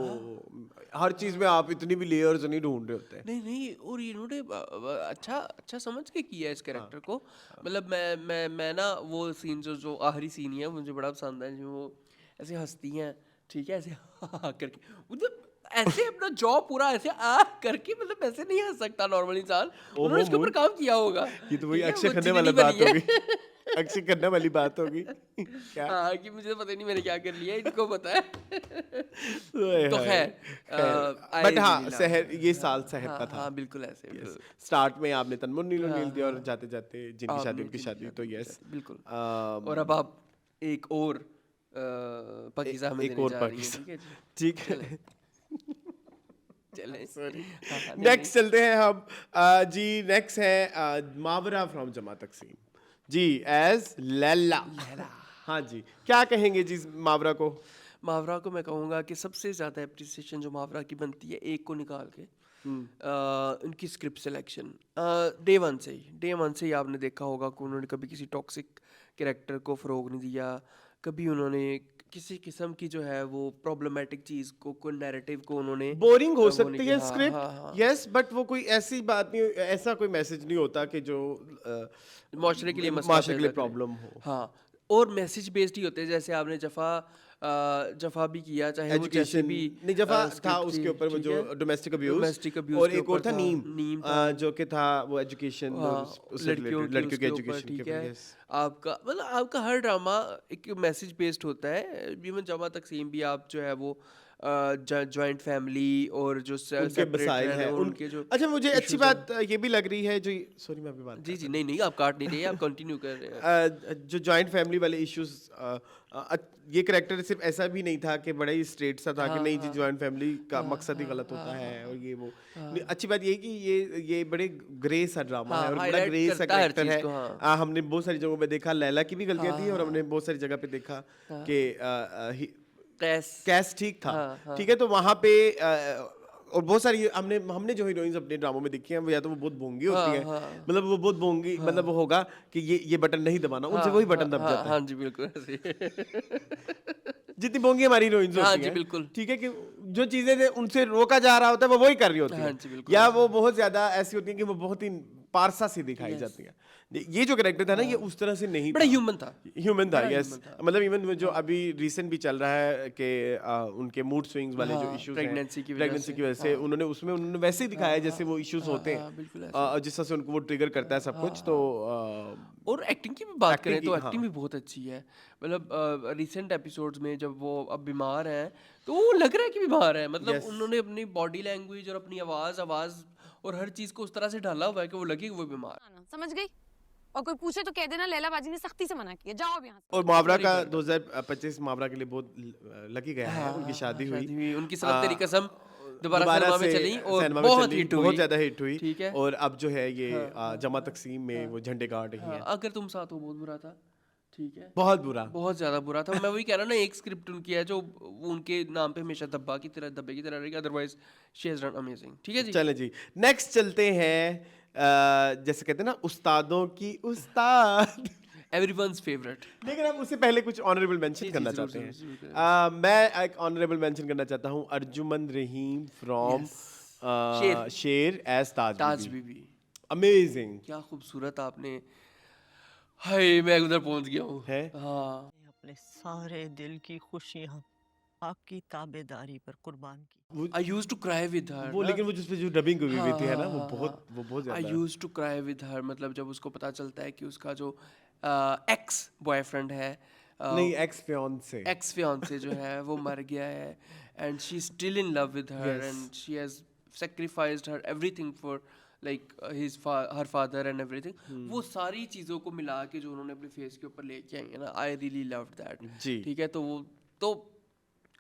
हर चीज़ में आप इतनी भी लेयर्स नहीं ढूंढ रहे होते हैं। नहीं और इन्होंने अच्छा समझ के किया है इस कैरेक्टर हाँ। को। मतलब मैं ना वो सीन जो आखिरी सीन है मुझे बड़ा पसंद है, जो वो ऐसे हंसती हैं, ठीक है, ऐसे करके, मतलब ऐसे अपना जॉब पूरा ऐसे करके, मतलब ऐसे नहीं हंस सकता नॉर्मल इंसान। उन्होंने इसके ऊपर मूड। काम किया होगा। ये तो वही ठीक है, अक्षय वो खन्ना जिंदगी वाली बात बनी है। होगी। अक्षय खन्ना वाली बात होगी। क्या? हाँ, कि मुझे पता नहीं मैंने क्या कर लिया, इनको पता है। ओए तो हाय, खैर, I बट हाँ, really love सहर it. ये साल सहर हाँ का था। हाँ बिल्कुल ऐसे, बिल्कुल। स्टार्ट में आपने तन्मय नील हाँ, नील दिया और हाँ। जाते जाते जिनकी शादी आपने उनकी जिनकी शादी, तो उनकी यस शादी, बिल्कुल। और अब आप एक और पाकीज़ा हमें एक देने और जा रही हैं, पाकिस्तान, ठीक है जी? ठीक है। चलें। सॉरी। हाँ, हाँ, नहीं, नेक्स्ट चलते हैं हम। जी नेक्स्ट है मावरा फ्रॉम जमा तकसीम जी एज लैला। हाँ जी, क्या कहेंगे जी मावरा को? मावरा को मैं कहूँगा कि सबसे ज़्यादा एप्रिसिएशन जो मावरा की बनती है, एक को निकाल के, उनकी स्क्रिप्ट सिलेक्शन। डे वन से ही आपने देखा होगा कि उन्होंने कभी किसी टॉक्सिक कैरेक्टर को फ़रोग नहीं दिया, कभी उन्होंने किसी किस्म की जो है वो प्रॉब्लमेटिक चीज़ को नैरेटिव को उन्होंने बोरिंग हो वो नहीं सकती किया। है हाँ, हाँ, स्क्रिप्ट, हाँ। यस, बट वो कोई ऐसी बात नहीं, ऐसा कोई मैसेज नहीं होता कि जो माशरे के लिए मसला माशरे के लिए पैदा करे। प्रॉब्लम हो। हाँ, और मैसेज बेस्ड ही होते हैं, जैसे आपने जफ़ा भी किया, चाहे वो जैसे एजुकेशन भी नहीं, जफा था स्क्रिप्ट थी, उसके ऊपर वो ठीक जो है? डोमेस्टिक अब्यूज, डोमेस्टिक अब्यूज़ और के एक और ऊपर था था, नीम, नीम था। जो कि था वो एजुकेशन और हाँ, उससे लड़कियों रिलेटेड की लड़कियों की उसके ऊपर, एजुकेशन के ठीक ऊपर, है। यस। आपका हर ड्रामा एक मैसेज बेस्ड होता है। इवन जमा तकसीम भी आप जो है वो जॉइंट फैमिली और जो उनके सेपरेट मसाइल रहना, हैं उनके जो अच्छा, मुझे अच्छी issues हैं। बात ये भी लग रही है जो, सॉरी मैं अभी बात जी कर जी, नहीं आप काट नहीं रहे, आप कंटिन्यू कर रहे हैं। जो जॉइंट फैमिली वाले इश्यूज, ये करेक्टर सिर्फ ऐसा भी नहीं था कि बड़ा ही स्ट्रेट सा था कि नहीं जी जॉइंट फैमिली का मकसद ही गलत होता है और ये वो नहीं, अच्छी बात ये कि ये बड़े ग्रे सा ड्रामा हाँ, है और बड़ा highlight ग्रे सा करता है हर करेक्टर चीज़ है। को, हाँ। हमने बहुत सारी जगहों पे देखा लैला की भी गलतियां थी और हमने बहुत सारी जगह पे देखा कि कैस ठीक था, हाँ, ठीक है, तो वहाँ पे और बहुत सारी हमने जो हीरोइंस अपने ड्रामों में देखी हैं वो या तो वो बहुत भोंगी होती हैं, मतलब वो बहुत भोंगी, मतलब वो होगा कि ये बटन नहीं दबाना, उनसे वही बटन दब जाता है। हाँ जी बिल्कुल ऐसे। जितनी भोंगी हमारी हीरोइंस हाँ होती जी, हैं, बिल्कुल। ठीक है, कि जो चीजें उनसे रोका जा रहा होता है वो वही कर रही होती हाँ हैं, जी, बिल्कुल। या वो बहुत ज्यादा ऐसी होती हैं कि वो बहुत ही पारसा सी दिखाई जाती हैं। ये जो कैरेक्टर था ना ये उस तरह से नहीं बड़ा था, ह्यूमन था। ह्यूमन था, बड़ा यस। human था। मतलब इवन जो अभी रिसेंट भी चल रहा है कि उनके मूड स्विंग्स वाले जो हाँ, इश्यूज pregnancy की वजह प्रेगनेंसी से, की वजह से उन्होंने वैसे ही दिखाया है जैसे वो इश्यूज होते हाँ, बिल्कुल हैं, जिस तरह से उनको वो ट्रिगर करता है सब कुछ, तो और एक्टिंग की भी बात Acting करें तो की, एक्टिंग हाँ। भी बहुत अच्छी है। मतलब रिसेंट एपिसोड्स में जब वो अब बीमार हैं तो वो लग रहा है कि बीमार है, मतलब Yes. उन्होंने अपनी बॉडी लैंग्वेज और अपनी आवाज़ और हर चीज़ को उस तरह से ढाला हुआ है कि वो लगे कि वो बीमार है। आना, समझ गई? और कोई पूछे तो कह देना लैला बाजी ने सख्ती से मना किया, जाओ अब यहाँ से। और मावरा Very का good. 2025 मावरा के लिए बहुत लकी गया है, उनकी शादी हुई, उनकी सनम तेरी कसम दोबारा दोबारा सिनेमा में से चली और सिनेमा में बहुत चली, हिट हुई, बहुत ज्यादा हिट हुई, ठीक है। और अब जो है ये जमा तकसीम में वो झंडे गाड़ रही हाँ, है। अगर तुम साथ हो बहुत बुरा था, ठीक है, बहुत बुरा। बहुत ज्यादा बुरा था। मैं वही कह रहा ना, एक स्क्रिप्ट उनकी है जो वो उनके नाम पे हमेशा धब्बे की तरह रहेगी, otherwise she has done amazing, ठीक है जी। चले जी, नेक्स्ट चलते हैं, जैसे कहते हैं ना उस्तादों की उस्ताद। Everyone's favourite. लेकिन हम उससे पहले कुछ ऑनरेबल मेंशन जी, करना जरूर, चाहते हैं। जरूर, जरूर मैं एक ऑनरेबल मेंशन करना चाहता हूँ अर्जुमंद रहीम फ्रॉम शेर एज ताज ताज बीबी, अमेजिंग क्या खूबसूरत आपने, हाय मैं उधर पहुंच गया हूँ। है। हाँ, अपने सारे दिल की खुशियाँ आपकी ताबेदारी पर कुर्बान की। I used to cry with her, वो लेकिन वो जिसपे जो डबिंग हुई हुई थी है ना, वो हाँ, बहुत आई ज्यादा। Used to cry with her, मतलब जब उसको पता चलता है कि उसका जो एक्स बॉयफ्रेंड है, नहीं, एक्स फियांसे, एक्स फियांसे जो है वो मर गया है, and she is still in love with her, Yes. And she has sacrificed her everything for like her father and everything, वो सारी चीज़ों को मिला के जो उन्होंने अपने फेस के ऊपर लेके आई है ना, आई रियली लव्ड दैट। जी। ठीक है, तो वो तो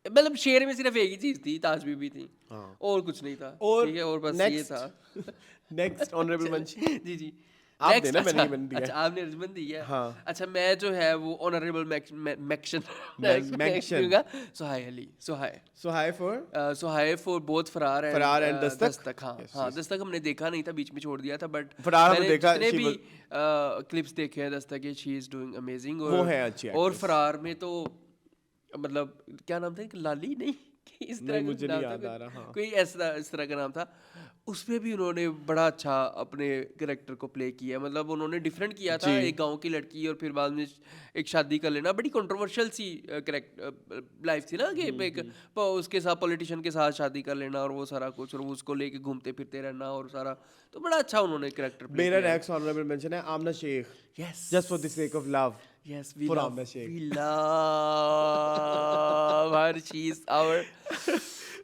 मतलब शेर में सिर्फ एक ही चीज़ थी, ताज बीबी थी, और कुछ नहीं था, और ठीक है, और बस ये next- था। नेक्स्ट ऑनरेबल मेंशन जी जी, आप Next, देना, मैंने अच्छा, नहीं दिया। अच्छा आपने रिजबन दी है। हाँ। अच्छा मैं जो है वो honourable mention mention. Suhai Ali, Suhai So high for Suhai for both Farar Farar and Dastak? Dastak. हाँ Yes, हाँ, yes. दस्तक हमने देखा नहीं था, बीच में छोड़ दिया था, बट फरार हमने मैंने देखा, जितने she भी was- क्लिप्स देखे हैं दस्तक के, शी इज डूइंग अमेजिंग। वो है अच्छी और actress। फरार में तो मतलब क्या नाम था, लाली नहीं इस तरह नहीं, का मुझे नाम नहीं था, याद आ रहा, हाँ। कोई ऐसा इस तरह का नाम था। उसमें भी उन्होंने बड़ा अच्छा अपने कैरेक्टर को प्ले किया, मतलब उन्होंने डिफरेंट किया था, जी। एक गांव की लड़की और फिर बाद में एक शादी कर लेना, बड़ी कंट्रोवर्शियल सी लाइफ थी ना, कि एक उसके साथ पॉलिटिशियन के साथ शादी कर लेना और वो सारा कुछ, और वो उसको लेके घूमते फिरते रहना और सारा, तो बड़ा अच्छा उन्होंने कैरेक्टर प्ले मेरा किया है। नेक्स्ट ऑनरेबल मेंशन है आमना Sheikh, Yes. just for the sake of love. Yes, we For love, Amna Sheikh. we love her. She's our.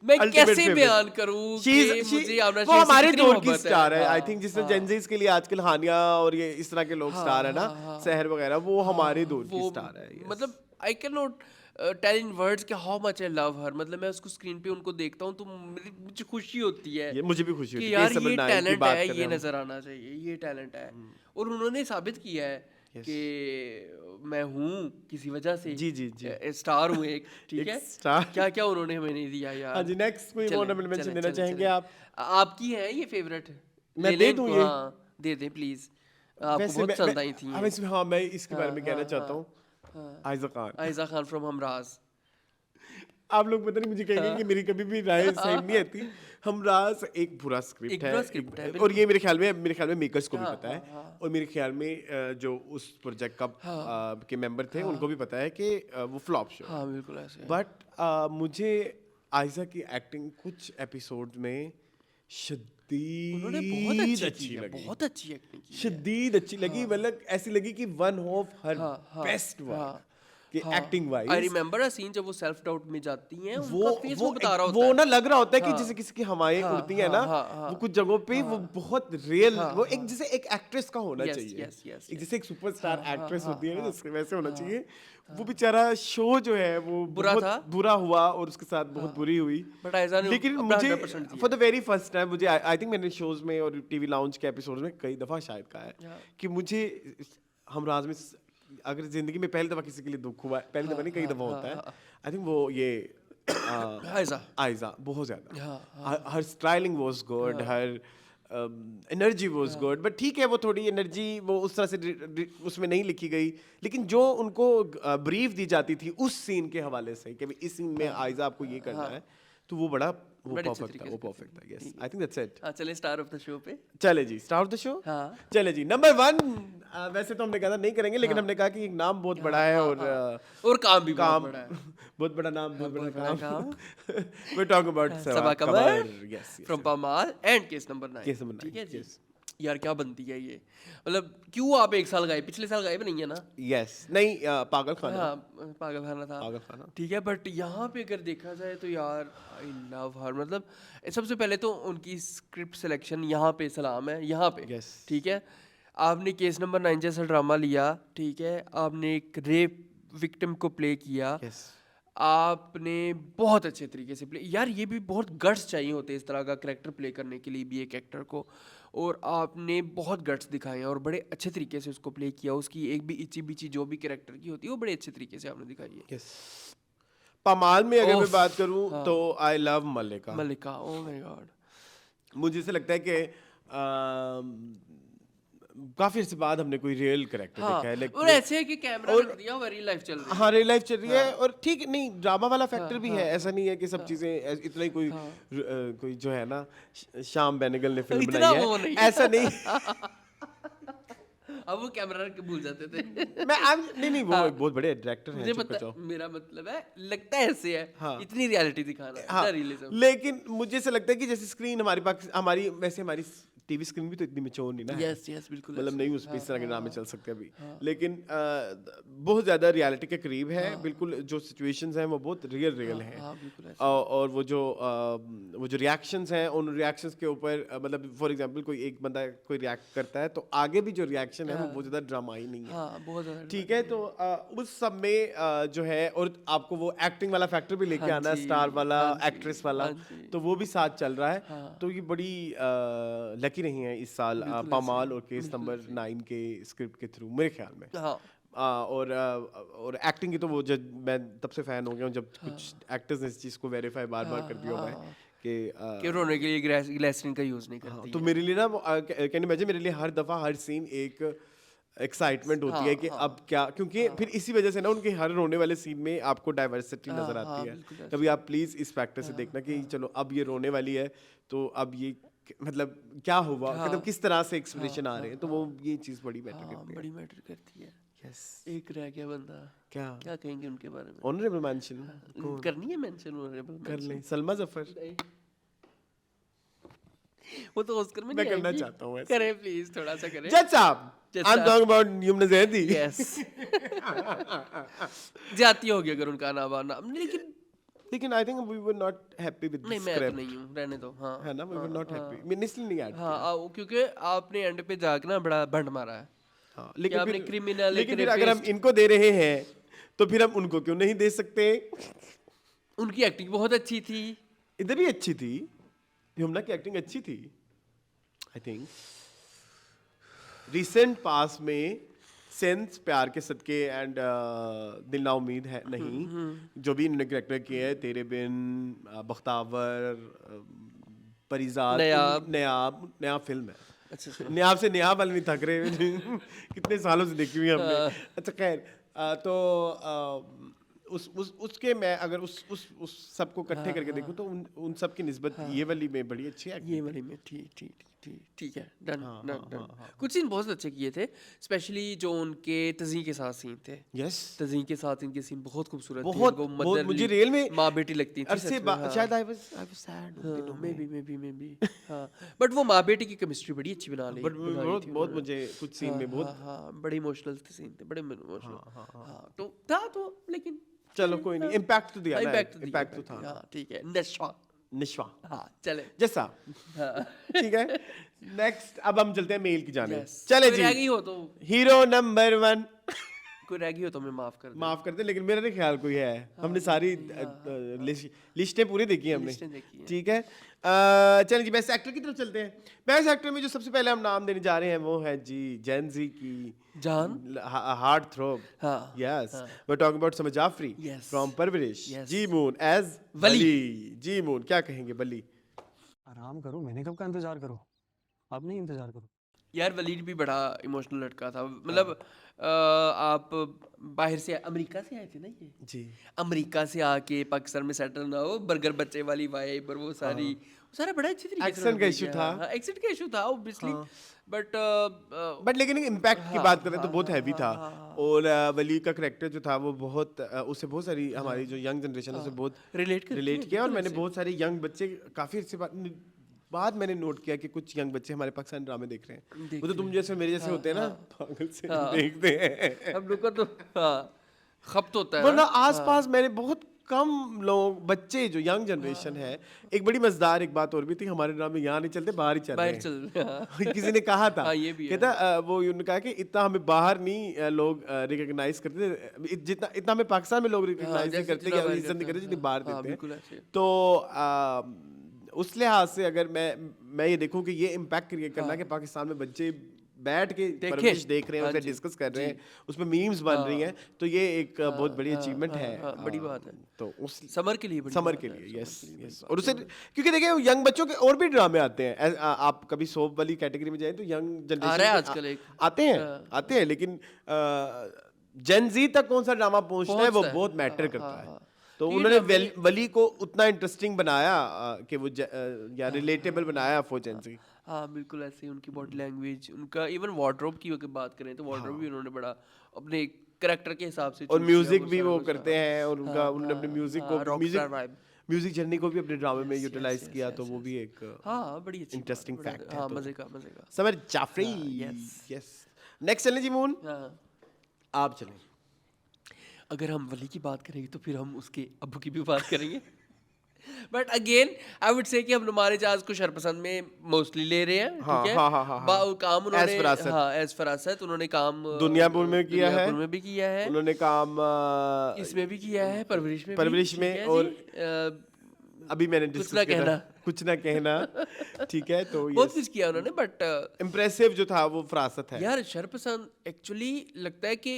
मैं Ultimate कैसे favorite. बयान करूं कि मुझे आमना वो शेख से हमारे कितनी दौर की मोहब्बत है। स्टार है। आई हाँ, थिंक जिसने हाँ। जेंजीज के लिए आजकल हानिया और ये इस तरह के लोग स्टार है ना, सहर वगैरह, वो हमारे दौर की वो स्टार है। yes. मतलब I can not tell in words कि how much I love her. मतलब मैं उसको स्क्रीन पे उनको देखता हूँ तो मुझे खुशी होती है ये मुझे भी खुशी होती कि है यार कि Summer ये Night की टैलेंट बात है, कर रहे ये हैं हम। नजर आना चाहिए, ये टैलेंट है। और उन्होंने साबित किया है कि मैं हूँ किसी वजह से, जी, जी, जी। स्टार हूँ एक, ठीक एक है। star। क्या क्या उन्होंने हमें नहीं दिया यार। हाँ जी, नेक्स्ट कोई चलें, ऑनरेबल मेंशन चलें, देना चलें, चाहेंगे चलें। आप? आपकी है ये फेवरेट? मैं दे दूं ये? हाँ दे दें प्लीज, आपको वैसे बहुत मैं- पसंद मैं- आई थी हाँ, ये। वैसे हाँ, मैं इसके बारे में हाँ, कहना हाँ, चाहता हाँ, हूँ, आयजा खान। आयजा खान फ्रॉम हमराज। आप लोग पता नहीं मुझे कहेंगे कि मेरी कभी भी राय सही नहीं आती। हमराज एक बुरा स्क्रिप्ट एक है, बुरा स्क्रिप्ट है, और ये मेरे ख्याल में मेकर्स को भी हाँ, पता है, हाँ, और मेरे ख्याल में जो उस प्रोजेक्ट का के मेंबर थे उनको भी पता है कि वो फ्लॉप शो। हाँ बिल्कुल ऐसे है। बट मुझे आयजा की एक्टिंग कुछ एपिसोड में उन्होंने बहुत शदीद अच्छी अच्छी की है, लगी, बहुत अच्छी एक्टिंग की है। शदीद अच्छी लगी, मतलब ऐसी लगी कि one of her best work कि acting wise. I remember a scene जब वो सेल्फ डाउट में जाती हैं, वो उनका फेस वो बता रहा होता वो है। ना लग रहा होता है कि हाँ, जैसे किसी की हवाएं हाँ, उड़ती हैं ना, हाँ, हाँ, वो कुछ जगहों पे वो बहुत रियल, हाँ, वो हाँ। एक जैसे एक एक्ट्रेस का होना Yes, चाहिए, yes, yes, एक yes. जैसे एक सुपरस्टार हाँ, एक्ट्रेस हाँ, होती है ना, हाँ, जैसे वैसे होना चाहिए। वो बेचारा शो जो है वो बुरा बहुत था। बुरा हुआ और उसके साथ बहुत बुरी हुई। But आयजा ने लेकिन अपना मुझे 100% दिया। For the very first time मुझे आई थिंक मैंने शोज में और टीवी लाउंज के एपिसोड्स में कई दफा शायद कहा है कि मुझे हमराज में अगर जिंदगी में पहली दफा किसी के लिए दुख हुआ, पहली दफा नहीं कई दफा होता है, आई थिंक वो ये आयजा बहुत ज्यादा, her styling was good, her energy was good, but ठीक है वो थोड़ी एनर्जी वो उस तरह से उसमें नहीं लिखी गई, लेकिन जो उनको ब्रीफ दी जाती थी उस सीन के हवाले से कि भाई इस सीन में आयजा आपको ये करना है, तो वो बड़ा बड़े अच्छे परफेक्ट था, तरीके वो से परफेक्ट था। Yes, I think that's it. हाँ चले स्टार ऑफ द शो पे। चले जी, स्टार्ट द शो। हाँ। चले जी, नंबर 1। वैसे तो हमने कहा था नहीं करेंगे, लेकिन हमने कहा कि एक नाम बहुत बड़ा है और काम भी बहुत बड़ा है। बहुत बड़ा नाम, बहुत बड़ा बड़ा काम। We're talking about Saba Qamar yes, from Pamaal and case number 9। Case number 9, ठीक है जी। yes. यार क्या बनती है ये, मतलब क्यों आप एक साल गायब, पिछले साल गायब नहीं है ना? yes, नहीं पागल खाना, हाँ पागल खाना था, पागल खाना। ठीक है। बट यहाँ पे अगर देखा जाए तो यार आई लव हर, मतलब सबसे पहले तो उनकी स्क्रिप्ट सिलेक्शन यहाँ पे सलाम है, यहाँ पे Yes. ठीक है। आपने केस नंबर 9 जैसा ड्रामा लिया, ठीक है, आपने एक रेप विक्टिम को प्ले किया, Yes. आपने बहुत अच्छे तरीके से प्ले, यार ये भी बहुत गट्स चाहिए होते हैं इस तरह का कैरेक्टर प्ले करने के लिए भी एक एक्टर को, और आपने बहुत गट्स दिखाए हैं और बड़े अच्छे तरीके से उसको प्ले किया। उसकी एक भी इची बिची जो भी कैरेक्टर की होती है वो बड़े अच्छे तरीके से आपने दिखाई है। Yes. पमाल में अगर मैं ओफ, बात करूं तो I love Mallika. Mallika, oh my God, मुझे ऐसा लगता है कि काफी अर्से बाद हमने कोई रियल कैरेक्टर हाँ, देखा है, लेकिन और ऐसे है कि कैमरा रख दिया और रियल लाइफ चल रही है। हाँ रियल लाइफ चल रही है, और ठीक नहीं ड्रामा वाला फैक्टर भी है, ऐसा नहीं है कि सब चीजें इतना ही कोई कोई जो है ना श्याम बेनेगल ने फिल्म इतना बनाई वो है, नहीं। ऐसा नहीं। अब वो कैमरा रख के भूल जाते थे। मैं नहीं वो बहुत बड़े डायरेक्टर हैं, मुझे चुप पता, जाओ। मेरा मतलब है लगता है ऐसे है, हाँ। इतनी रियलिटी दिखाना, हाँ, इतना रियलिज्म। लेकिन मुझे ऐसा लगता है कि जैसे स्क्रीन हमारे पास हमारी टीवी स्क्रीन भी तो इतनी मैच्योर नहीं ना है। यस यस बिल्कुल, मतलब ऐसे। नहीं उस पे हाँ, इस तरह के हाँ, ड्रामे हाँ। चल सकते अभी, लेकिन बहुत ज्यादा रियलिटी के करीब है, बिल्कुल जो सिचुएशंस हैं वो बहुत रियल हैं, हाँ बिल्कुल ऐसे। और वो जो रिएक्शंस हैं उन रिएक्शंस के ऊपर मतलब फॉर एग्जांपल कोई एक बंदा कोई रिएक्ट करता है तो आगे भी जो रिएक्शन है है वो बहुत ज़्यादा ड्रामाई नहीं है। हाँ बहुत ज़्यादा ठीक है, तो उस सब में जो है, और आपको वो एक्टिंग वाला फैक्टर भी लेके आना है, स्टार वाला, एक्ट्रेस वाला, तो वो भी साथ चल रहा है। तो ये बड़ी लकी नहीं है इस साल पामाल और केस नंबर 9 के स्क्रिप्ट के थ्रू, मेरे ख्याल में। हाँ और एक्टिंग की तो वो जब मैं तब से फ़ैन हो गया हूँ जब कुछ एक्टर्स ने इस चीज़ को वेरीफाई बार कर दिया हुआ है कि रोने के लिए ग्लिसरीन का यूज़ नहीं करती तो मेरे लिए ना, कैन इमेजिन, मेरे लिए हर दफ़ा हर सीन एक एक्साइटमेंट होती है कि अब क्या, क्योंकि फिर इसी वजह से ना उनके हर रोने वाले सीन में आपको डाइवर्सिटी नजर आती है। कभी आप प्लीज इस फैक्टर से देखना कि चलो अब ये रोने वाली है तो अब ये मतलब क्या हुआ, मतलब किस तरह से एक्सप्रेशन आ रहे हैं, तो वो ये चीज बड़ी मैटर करती है। बड़ी मैटर करती है। यस, एक रह गया बंदा, क्या कहेंगे उनके बारे में? ऑनरेबल मेंशन करनी है मेंशन, ऑनरेबल कर लें, सलमा जफर। वो तो ऑस्कर में मैं नहीं करना आएंगी। चाहता हूँ ऐसे। करें प्लीज, थोड़ा सा करें। जज साहब, I am talking about Yumna Zaidi. Yes जाती होगी अगर उनका नाम आना, लेकिन I think we were not happy with नहीं, द मैं तो स्क्रिप्ट, नहीं हूँ, रहने दो। हाँ है ना, वी वर नॉट हैप्पी, मैंने इसलिए नहीं ऐड किया। हाँ, क्योंकि आपने एंड पे जाके ना बड़ा भंड मारा है। हाँ, कि आपने criminal, लेकिन एक फिर अगर हम rapist- इनको दे रहे हैं तो फिर हम उनको क्यों नहीं दे सकते? उनकी एक्टिंग बहुत अच्छी थी। इधर भी अच्छी थी, यमुना की एक्टिंग अच्छी थी। आई थिंक रिसेंट पास में सेंस, प्यार के सदके एंड दिल ना उम्मीद है नहीं, जो भी इन्होंने कैरेक्टर किए हैं, तेरे बिन, बख्तावर, परिजात, नया फिल्म है। अच्छा न्याब से न्याब वाले नहीं थक रहे कितने सालों से देखी हुई हमने। अच्छा खैर, तो उसके मैं अगर उस सबको इकट्ठे करके देखूं तो उन सब की निस्बत ये वाली में बड़ी अच्छी है। ये वाली में ठीक है, डन डन। कुछ सीन बहुत अच्छे किए थे, स्पेशली जो उनके तज़ी के साथ सीन थे। यस, तज़ी के साथ इनके सीन बहुत खूबसूरत थे। बहुत इनको बहुत मुझे रियल में माँ बेटी लगती थी अरसे शायद I was sad, may be हाँ, बट वो माँ बेटी की केमिस्ट्री बड़ी अच्छी बना ली। बट बहुत मुझे कुछ सीन में बहुत हाँ, बड़े इमोशनल सीन थे, बड़े इमोशनल। हाँ, तो था तो, लेकिन चलो कोई नहीं, इम्पैक्ट तो दिया ना, इम्पैक्ट तो था। हाँ ठीक है, निश्वा। हाँ चले जैसा ठीक है। नेक्स्ट अब हम चलते हैं मेल की जाने। Yes. चले कोई जी, रह गई हो तो हीरो नंबर 1 कोई रह गई हो तो मैं माफ कर दूं। माफ करते, लेकिन मेरा नहीं ख्याल कोई है। हमने सारी लिस्टें पूरी देखी हैं लिस्टें हमने, देखी हैं। ठीक है। चलिए जी, बेस्ट एक्टर की तरफ चलते हैं। बेस्ट एक्टर में जो सबसे पहले हम नाम देने जा रहे हैं वो है जी जेनजी की जान हार्ट थ्रोब। हाँ yes, we are talking about Samar Jafri Yes. From Parwarish. Yes. जी मून एज वली। वली। जी मून, क्या कहेंगे बली? आराम करो, मैंने कब का इंतजार करो, अब नहीं इंतजार करो। यार वलीद भी बड़ा इमोशनल लड़का था, मतलब आप बाहर से, अमेरिका से आए थे ना ये? जी, अमेरिका से आके पाकिस्तान में सेटल ना हो, बर्गर बच्चे वाली वाइब और वो सारा बड़ा अच्छी तरीके से Accent का उन्होंने issue किया। था। हाँ, accent का इशू था ऑब्वियसली, बट लेकिन इम्पैक्ट की बात करें तो बहुत हैवी था। और वली का करेक्टर जो था वो बहुत उससे बहुत सारी हमारी जो यंग जनरेशन है उससे बहुत रिलेट किया। और मैंने बहुत सारे यंग बच्चे काफ़ी अच्छे बाद मैंने नोट किया कि कुछ यंग बच्चे हमारे पाकिस्तान ड्रामे देख रहे हैं। वो तो तुम जैसे मेरे जैसे होते हैं ना, पागल से देखते हैं। हम लोग का तो खपत होता है वरना आसपास मैंने बहुत कम लोग, बच्चे जो यंग जनरेशन है। एक बड़ी मजेदार एक बात और भी थी, हमारे ड्रामे यहाँ नहीं चलते, बाहर ही चल रहे हैं। किसी ने कहा था, ये भी है। कहता वो उन्होंने कहा कि इतना हमें बाहर नहीं लोग रिकॉग्नाइज करते, जितना इतना हमें पाकिस्तान में लोग रिकॉग्नाइज नहीं करते या इज्जत नहीं करते जितनी बाहर देते हैं। तो उस लिहाज से अगर मैं ये देखूं कि ये इम्पैक्ट क्रिएट करना कि पाकिस्तान में बच्चे बैठ के परवरिश देख रहे हैं, उसे डिस्कस कर रहे हैं, उसमें मीम्स बन रही हैं, तो ये एक बहुत बड़ी अचीवमेंट है। बड़ी बात है। तो उस समर के लिए यस यस। और उसे क्योंकि देखिए यंग बच्चों के और भी ड्रामे आते हैं। आप कभी सोप वाली कैटेगरी में जाएं तो यंग जनरेशन आजकल आते हैं, लेकिन जेन जी तक कौन सा ड्रामा पहुंचता है वो बहुत मैटर करता है। तो उन्होंने वली को उतना इंटरेस्टिंग बनाया कि वो या रिलेटेबल बनाया फॉर जेन जी। हाँ बिल्कुल ऐसे ही, उनकी बॉडी लैंग्वेज, उनका इवन वार्डरोब की अगर बात करें तो वार्डरोब भी उन्होंने बड़ा अपने कैरेक्टर के हिसाब से, और म्यूजिक भी वो करते हैं, और उनका उन्होंने अपने म्यूजिक जर्नी को भी अपने ड्रामे में यूटिलाइज किया, तो वो भी एक बड़ी अच्छी इंटरेस्टिंग फैक्ट है। मजे का समर जाफरी। यस, नेक्स्ट चलें जी मून, आप चलें। अगर हम वली की बात करेंगे तो फिर हम उसके अब्बू की भी बात करेंगे। But again I would say कि हम हमारे जहाज को शरपसंद में मोस्टली ले रहे हैं, हाँ, ठीक है। हाँ, हाँ, हाँ, हाँ। काम उन्होंने फरासत। हाँ एज फरासत उन्होंने काम दुनियापुर में किया है। दुनियापुर में भी किया है, उन्होंने काम इसमें भी किया है, परवरिश में परवरिश भी, में, ठीक है और जी। अभी मैंने कुछ discuss ना किया था, कहना। कुछ ना कहना, ठीक है। तो बहुत कुछ किया उन्होंने, बट इम्प्रेसिव जो था वो फरासत है। यार शरपसंद एक्चुअली लगता है कि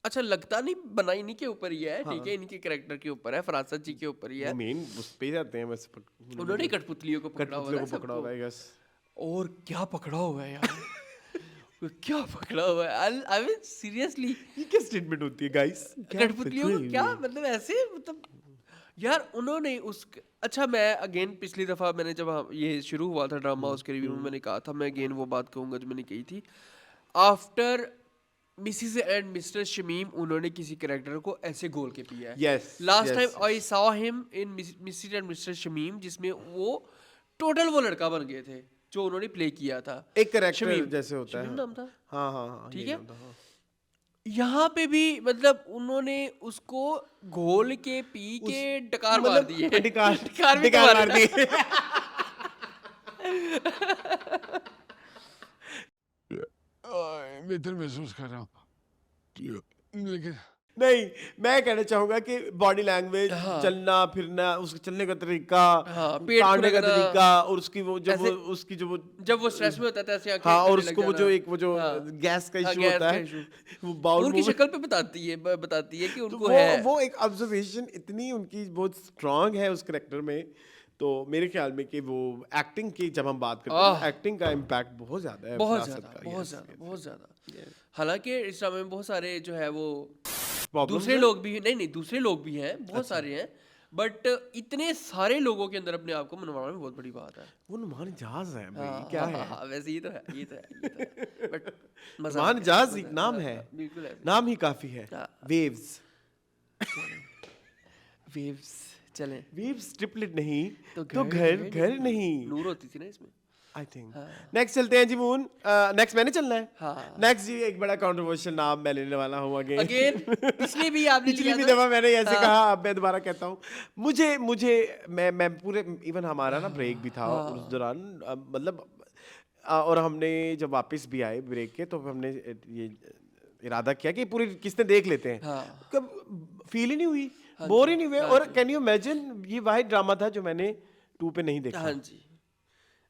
अच्छा लगता नहीं, बनाई इन्हीं के ऊपर ही है, ठीक है, इनके कैरेक्टर के ऊपर है, फरासत जी के ऊपर ही है। वो मेन उस पे जाते हैं बस, उन्होंने कठपुतलियों को पकड़ा हुआ कठपुतलियों है को पकड़ा हुआ सबको। है, यस। और क्या पकड़ा हुआ है यार वो क्या पकड़ा हुआ है, आई मीन सीरियसली ये क्या स्टेटमेंट होती है गाइस? कठपुतलियों को क्या मतलब ऐसे, मतलब यार उन्होंने उस अच्छा मैं अगेन पिछली दफ़ा मैंने जब ये शुरू हुआ था ड्रामा उसके रिव्यू में मैंने कहा था, मैं अगेन वो बात कहूँगा जो मैंने कही थी, after Mrs and mister Shamim उन्होंने किसी कैरेक्टर को ऐसे गोल के पिया है। Yes, last yes, time I saw him in Mrs and mister Shamim, जिसमें वो टोटल वो लड़का बन गए थे जो उन्होंने प्ले किया था। एक कैरेक्टर शमीम जैसे होता है। शमीम नाम था, हाँ हाँ हाँ, ठीक ये है। नाम था, हाँ। यहाँ पे भी मतलब उन्होंने उसको घोल के पी के डकार मार दिए, डिकार डकार भी डिकार मार मार दिए। बेहतर महसूस कर रहा हूँ, लेकिन नहीं, मैं कहना चाहूंगा कि बॉडी लैंग्वेज, हाँ। चलना फिरना, उसके चलने का तरीका, हाँ, पेट ताड़ने का खुलना, तरीका, और उसकी वो जब ऐसे- वो उसकी जो वो जब वो स्ट्रेस में होता था ऐसे आंखें हाँ, और करने लग उसको वो जाना। जो एक वो जो हाँ। गैस का हाँ, इशू गैस होता का है, issue। वो बाउल उनकी शक्ल पे बताती है कि उनको है। वो एक ऑब्जर्वेशन इतनी उनकी बहुत स्ट्रांग है उस करेक्टर में। तो मेरे ख्याल में कि वो एक्टिंग की जब हम बात करते हैं, एक्टिंग का इम्पैक्ट बहुत ज्यादा है, बहुत फरासत ज्यादा, का, बहुत yes, ज्यादा, yes, बहुत ज्यादा। हालांकि इस ड्रामे में बहुत सारे जो है वो Problems दूसरे हैं? लोग भी नहीं दूसरे लोग भी हैं, बहुत सारे हैं, बट इतने सारे लोगों के अंदर अपने आप को मनवाना भी बहुत बड़ी बात है। वो नुमान जहाज है भाई, हाँ, क्या हाँ, है? हाँ, वैसे ये तो है, ये तो है, बट मजा नुमान आ गया, जहाज मजा एक आ नाम गया, है, बिल्कुल है। नाम ही काफी है। हाँ। वेव्स, वेव्स चलें वेव्स ट्रिपलेट नहीं तो तो घर नहीं। नूर होती थी ना इसमें। आई थिंक नेक्स्ट चलते हैं जी मून। नेक्स्ट मैंने चलना है। हाँ। नेक्स्ट जी एक बड़ा कंट्रोवर्शियल नाम मैं लेने वाला हूँ अगेन पिछली भी आपने पिछली लिया भी था। दफा मैंने ऐसे हाँ। कहा, अब मैं दोबारा कहता हूँ। मुझे मैं पूरे इवन हमारा ना ब्रेक भी था उस दौरान, मतलब और हमने जब वापस भी आए ब्रेक के, तो हमने ये इरादा किया कि पूरी किस्तें देख लेते हैं। हाँ। कब फील ही नहीं हुई, बोर ही नहीं हुए। और कैन यू इमेजिन, ये वाहिद ड्रामा था जो मैंने 2 पे नहीं देखा। हाँ जी,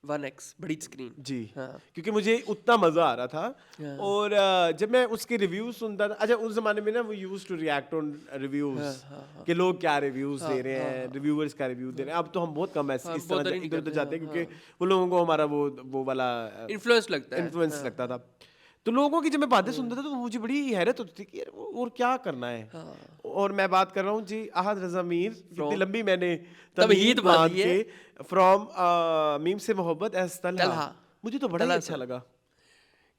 1x बड़ी स्क्रीन जी, हाँ। क्योंकि मुझे उतना मजा आ रहा था। और जब मैं उसके रिव्यूज सुनता था, अच्छा उस जमाने में ना वो used to react on reviews कि लोग क्या रिव्यूज दे रहे हैं, रिव्यूअर्स क्या रिव्यू दे रहे हैं। अब तो हम बहुत कम ऐसे इस बहुत तरह नहीं इधर उधर करते, जाते हैं, क्योंकि वो लोगों को हमारा वो वाला इन्फ्लुएंस लगता है। इन्फ्लुएंस लगता था। तो लोगों की जब मैं बातें सुनता था तो मुझे बड़ी हैरत होती थी कि यार और क्या करना है। और मैं बात कर रहा हूँ जी अहद रज़ा मीर, कितनी लंबी मैंने तमहीद बांध बांधी के, है। फ्रॉम मीम से मोहब्बत एस तलहा। तलहा। मुझे तो बड़ा ही तलहा अच्छा से। लगा।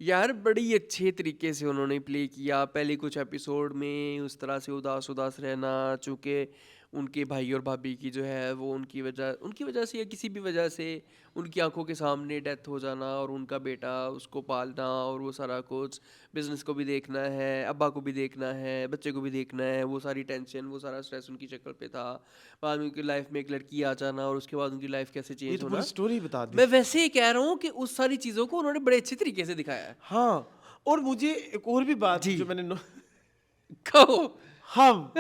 यार बड़ी अच्छे तरीके से उन्होंने प्ले किया। पहले कुछ एपिसोड में उस तरह से उदास उदास रहना, चूँकि उनके भाई और भाभी की जो है वो उनकी वजह से या किसी भी वजह से उनकी आंखों के सामने डेथ हो जाना, और उनका बेटा उसको पालना, और वो सारा कुछ बिजनेस को भी देखना है, अब्बा को भी देखना है, बच्चे को भी देखना है, वो सारी टेंशन, वो सारा स्ट्रेस उनकी शक्ल पे था। बाद में उनकी लाइफ में एक लड़की आ जाना, और उसके बाद उनकी लाइफ कैसे ये चेंज तो होना। पूरी स्टोरी बता दी। मैं वैसे ही कह रहा हूँ कि उस सारी चीज़ों को उन्होंने बड़े अच्छे तरीके से दिखाया है। हाँ, और मुझे एक और भी बात जो मैंने कहो हम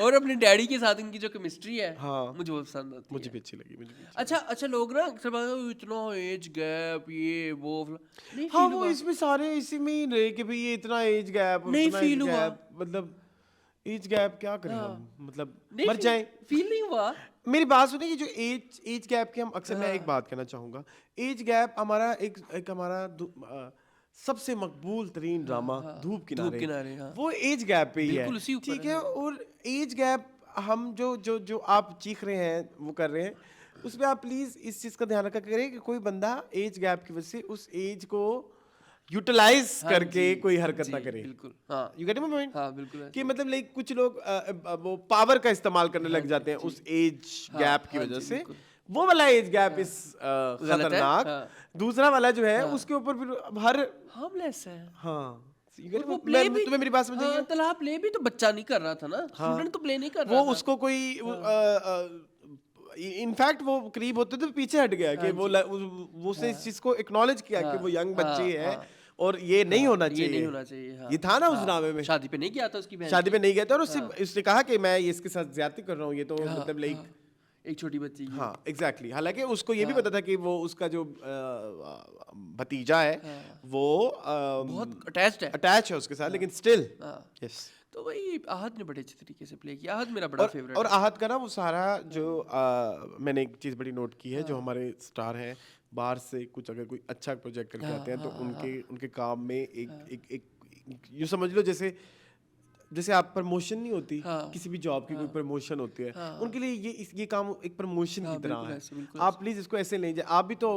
और अपने डैडी के साथ इनकी जो केमिस्ट्री है, हाँ। मुझे बहुत पसंद आती मुझे है। भी अच्छी लगी, मुझे भी अच्छी अच्छा लोग ना अक्सर बात करते हैं, इतना एज गैप ये वो नहीं हाँ, feel वो हुआ। इसमें सारे इसी में ही रहे कि भाई ये इतना एज गैप, नहीं उतना feel age हुआ। gap, मतलब एज गैप क्या करें हम, मतलब नहीं मर जाएं। फील नहीं हुआ। मेरी बात सुनिए, ये जो एज गैप की हम अक्सर, मैं एक बात कहना चाहूँगा, एज गैप हमारा एक हमारा सबसे मकबूल तरीन ड्रामा धूप किनारे, हाँ। वो एज गैप पे ही है, बिल्कुल उसी ऊपर ठीक है। और एज गैप हम जो आप चीख रहे हैं वो कर रहे हैं, उसमें आप प्लीज इस चीज का ध्यान रखा करें कि कोई बंदा एज गैप की वजह से उस एज को यूटिलाइज करके कोई हरकत ना करे। बिल्कुल हाँ, यू गेट माय पॉइंट? हाँ बिल्कुल कि मतलब लाइक कुछ लोग वो पावर का इस्तेमाल करने लग जाते हैं उस एज गैप की वजह से। वो वाला एज गैप इस खतरनाक। दूसरा वाला जो है उसके ऊपर फिर हर हार्मलेस है। हाँ वो प्ले भी तुम्हें मेरी बात समझ आई है? तलहा प्ले भी तो बच्चा नहीं कर रहा था ना, स्टूडेंट तो प्ले नहीं कर रहा वो था। उसको कोई इनफैक्ट वो करीब होते तो पीछे हट गया कि वो उसने इस चीज को एक्नॉलेज किया कि वो यंग बच्ची है और ये नहीं होना चाहिए, ये नहीं होना चाहिए, हाँ। ये था ना उस ड्रामे में, शादी पे नहीं गया था उसकी बहन शादी की। पे नहीं गया था और उसने कहा कि मैं ये इसके साथ ज्यादती कर रहा हूँ, ये तो मतलब लाइक एक छोटी बच्ची की। हाँ एग्जैक्टली। हालांकि उसको ये भी पता था कि वो उसका जो भतीजा है वो बहुत अटैच है उसके साथ, लेकिन स्टिल यस। तो वही आहत ने बड़े अच्छे तरीके से प्ले किया। आहत मेरा बड़ा फेवरेट और आहत का ना वो सारा जो मैंने एक चीज़ बड़ी नोट की है, जो हमारे स्टार हैं बाहर से कुछ अगर कोई अच्छा प्रोजेक्ट करके आते हैं तो उनके काम में एक यूँ समझ लो जैसे आप प्रमोशन नहीं होती किसी भी जॉब की, कोई प्रमोशन होती है उनके लिए ये काम एक प्रमोशन की तरह है। आप प्लीज इसको ऐसे नहीं आप भी तो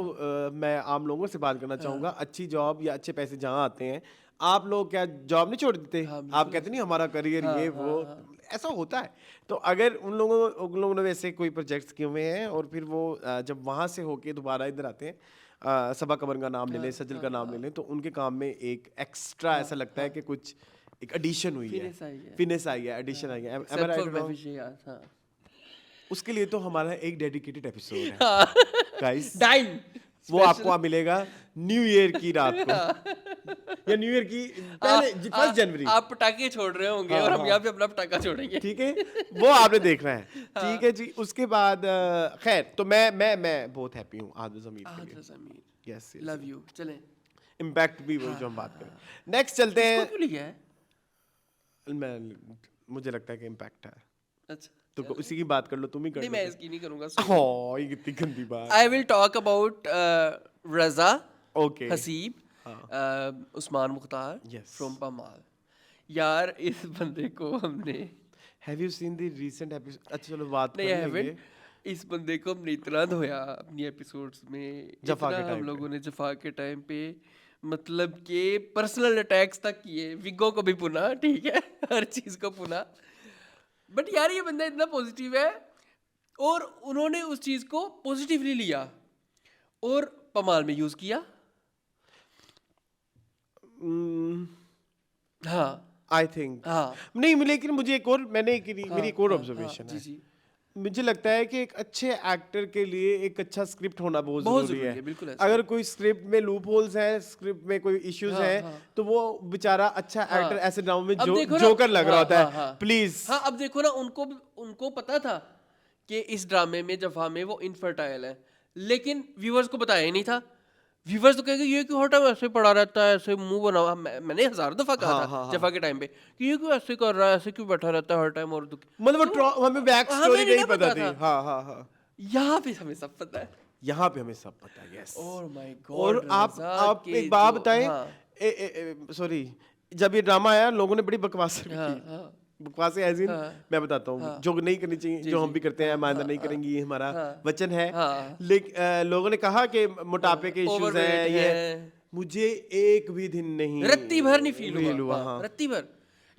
मैं आम लोगों से बात करना चाहूँगा, अच्छी जॉब या अच्छे पैसे जहाँ आते हैं आप लोग क्या जॉब नहीं छोड़ देते? आप कहते नहीं हमारा करियर ये वो ऐसा होता है। तो अगर उन लोगों ने वैसे कोई प्रोजेक्ट्स किए हुए हैं और फिर वो जब वहाँ से होके दोबारा इधर आते हैं, सबा कमर का नाम ले लें, सजल का नाम ले लें, तो उनके काम में एक एक्स्ट्रा ऐसा लगता है कि कुछ एक एडिशन हुई है, फिनिश आई है, एडिशन आई है। उसके लिए तो हमारा एक डेडिकेटेड एपिसोड है गाइस, वो आपको मिलेगा न्यू ईयर की रात को या न्यू ईयर की पहले 1 जनवरी। आप पटाखे छोड़ रहे होंगे और हम यहाँ पे अपना पटाखा छोड़ेंगे, ठीक है? वो आपने देखना है, ठीक है जी। उसके बाद खैर तो मैं बहुत हैप्पी हूँ आदर्श अमीर के लिए। Yes, love you. चलें इम्पैक्ट भी वो जो हम बात करें। नेक्स्ट चलते हैं। क्यों लिया है? मुझे लगता है कि इम्पैक्ट है। अच्छा तो उसी की बात कर लो, तुम ही कर लो। नहीं, मैं इसकी नहीं करूंगा। ओह, ये कितनी गंदी बात। I will talk about Raza Haseeb, Usman Mukhtar from Pamaal. यार इस बंदे को हमने have you seen the recent episode? अच्छा चलो बात नहीं, आई हैवंट। इस बंदे को हमने इतना धोया अपनी एपिसोड्स में, जफा के हम लोगों ने जफा के टाइम पे, मतलब कि पर्सनल अटैक्स तक किए, विगो को भी पुना, ठीक है, हर चीज़ को पुना। बट यार ये बंदा इतना पॉजिटिव है और उन्होंने उस चीज़ को पॉजिटिवली लिया और पमाल में यूज़ किया। हाँ आई थिंक नहीं, लेकिन मुझे मेरी एक और ऑब्जर्वेशन है। मुझे लगता है कि एक अच्छे एक्टर के लिए एक अच्छा स्क्रिप्ट होना बहुत जरूरी है। बिल्कुल। अगर कोई स्क्रिप्ट में लूप होल्स हैं, स्क्रिप्ट में कोई इश्यूज हैं, तो वो बेचारा अच्छा एक्टर ऐसे ड्रामा में जोकर लग रहा होता है। प्लीज अब देखो ना, उनको पता था कि इस ड्रामे में जफा में वो इनफर्टाइल है, लेकिन व्यूअर्स को बताया ही नहीं था। व्यूअर्स तो कहेंगे ये क्यों हर टाइम ऐसे पड़ा रहता है, ऐसे मुंह बना हुआ। मैंने 1000 दफा कहा था जफा के टाइम पे कि ये क्यों ऐसे कर रहा है, ऐसे क्यों बैठा रहता है हर टाइम, और मतलब हमें बैक स्टोरी नहीं पता थी। हाँ यहाँ पे हमें सब पता है, यहाँ पे हमें सब पता है। यस। Oh my God. और आप एक बात बताएं, सॉरी, जब ये ड्रामा आया लोगों ने बड़ी बकवास की। बकवास एज इन मैं बताता हूँ जो नहीं करनी चाहिए, जो हम भी करते हैं, मानना नहीं करेंगे, ये हमारा वचन है। लेकिन लोगों ने कहा कि मोटापे के इश्यूज हैं, ये मुझे एक भी दिन नहीं, रत्ती भर नहीं फील हुआ। रत्ती भर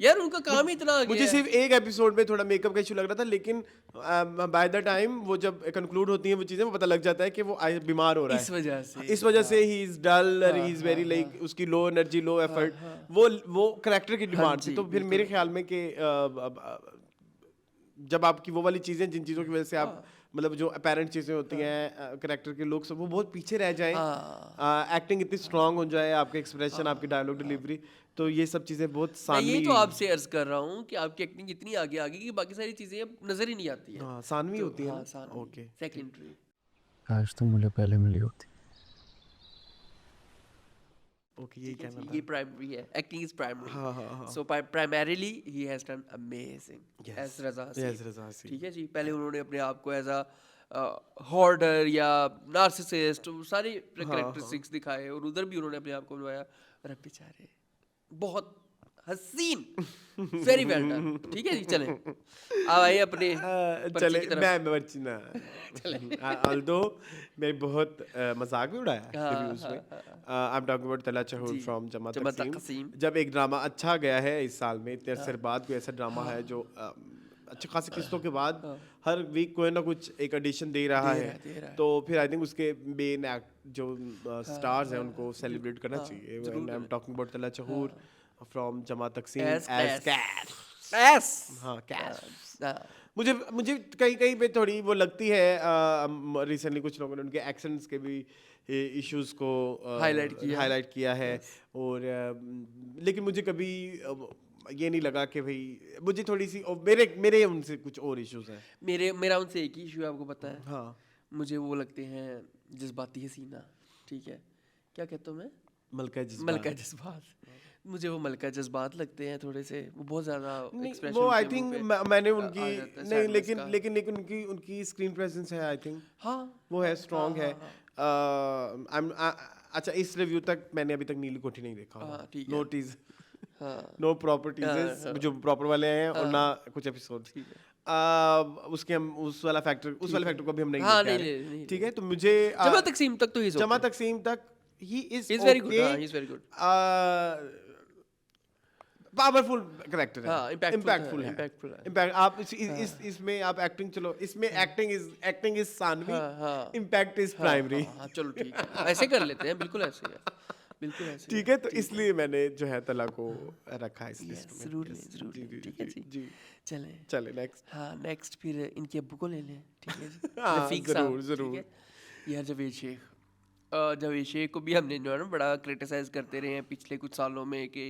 यार, उनका काम ही इतना आ गया। मुझे सिर्फ एक एपिसोड में थोड़ा मेकअप का इशू लग रहा था, लेकिन बाय द टाइम वो जब कंक्लूड होती हैं वो चीजें, वो पता लग जाता है कि वो बीमार हो रहा है। इस वजह से he is dull, he is very like, उसकी लो एनर्जी, लो एफर्ट, वो कैरेक्टर की डिमांड थी। तो फिर मेरे ख्याल में कि जब आपकी वो वाली चीजें, जिन चीजों की वजह से आप मतलब जो अपेरेंट चीजें होती हैं कैरेक्टर के लोग सब, वो बहुत पीछे रह जाएं, एक्टिंग इतनी स्ट्रांग हो जाए, आपके एक्सप्रेशन, आपकी डायलॉग डिलीवरी, तो ये सब चीजें बहुत सानवी। ये तो आपसे अर्ज कर रहा हूँ कि आपकी एक्टिंग इतनी आगे आ गई कि बाकी सारी चीजें अब नजर ही नहीं आती है। सानवी होती है। Okay, secondary. काश तुम मुझे पहले मिली होती। ओके, ये कहना था। ये प्राइमरी है, acting is primary. So primarily he has done amazing as Raza Haseeb. ठीक है जी, पहले उन्होंने अपने आप को एज अ हॉर्डर या नार्सिसिस्ट सारे कैरेक्टरिस्टिक्स दिखाए, और उधर भी उन्होंने अपने आप को बनवाया। और अब बेचारे बहुत हसीन, वेरी वेल डन। ठीक है जी, चलें अब आइए अपने चले। ऑल्दो मैं बहुत मजाक भी उड़ाया रिव्यूज में। आई एम टॉकिंग अबाउट तला चहूर फ्रॉम जमात तकसीम। जब एक ड्रामा अच्छा गया है इस साल में, इतने अरसे बाद कोई ऐसा ड्रामा है जो अच्छे खासी किस्तों के बाद हर वीक कोई ना कुछ एक एडिशन दे रहा है, तो फिर आई थिंक उसके मेन जो स्टार्स हैं उनको सेलिब्रेट करना चाहिए। आई एम टॉकिंग अबाउट तला चहूर from Jama Taqseem As as Cass. कैट। एस हाँ कैश। हाँ, मुझे कहीं पे थोड़ी वो लगती है, रिसेंटली कुछ लोगों ने उनके एक्सेंट्स के भी इश्यूज को हाईलाइट किया है। और लेकिन मुझे कभी ये नहीं लगा कि भाई मुझे थोड़ी सी मेरे उनसे कुछ और इश्यूज हैं। मेरा उनसे एक ही इशू है, आपको पता है। हाँ, मुझे वो लगते हैं जज्बाती हसीना, ठीक है, क्या कहता हूँ मैं, मलका जज्बात। मुझे वो मलका जज्बात लगते हैं थोड़े से, वो बहुत ज्यादा नहीं, एक्सप्रेशन वो आई उनके थिंक मुंह पे मैंने आ उनकी जाता है नहीं, sadness का। लेकिन उनकी स्क्रीन प्रेजेंस है, आई थिंक हाँ वो है, स्ट्रांग हाँ, है। अच्छा, इस रिव्यू तक मैंने अभी तक नीली कोठी नहीं देखा। हाँ, ठीक है। नोटिस हाँ, नो प्रॉपर्टीज जो प्रॉपर वाले हैं, और ना कुछ एपिसोड। ठीक है। उसके हम उस वाले फैक्टर को भी हम नहीं हाँ, लेके आ नहीं रहे। ले ठीक है, तो मुझे जमा तकसीम तक तो जमा तकसीम तक ही is very good, he is very good. Powerful character है, हाँ, इम्पैक्टफुल है। impactful है। इम्पैक्ट आप इसमें आप एक्टिंग, चलो इसमें एक्टिंग इज सानवी, हाँ। Impact is primary. हाँ, चलो ठीक है, ऐसे कर लेते हैं, बिल्कुल ऐसे है, बिल्कुल ऐसे ठीक है, तो इसलिए मैंने जो है तला को रखा है इस लिस्ट में। जरूर Yes, जरूर जी, जी, ठीक है जी, जी, जी। चलें। चले नेक्स्ट। हाँ, नेक्स्ट फिर इनके अब्बू को ले लें, ठीक है जी। हाँ, रफीक जरूर, साहब, जरूर। ठीक है। यार जावेद शेख, जावेद शेख को भी हमने जो है ना बड़ा क्रिटिसाइज करते रहे हैं पिछले कुछ सालों में कि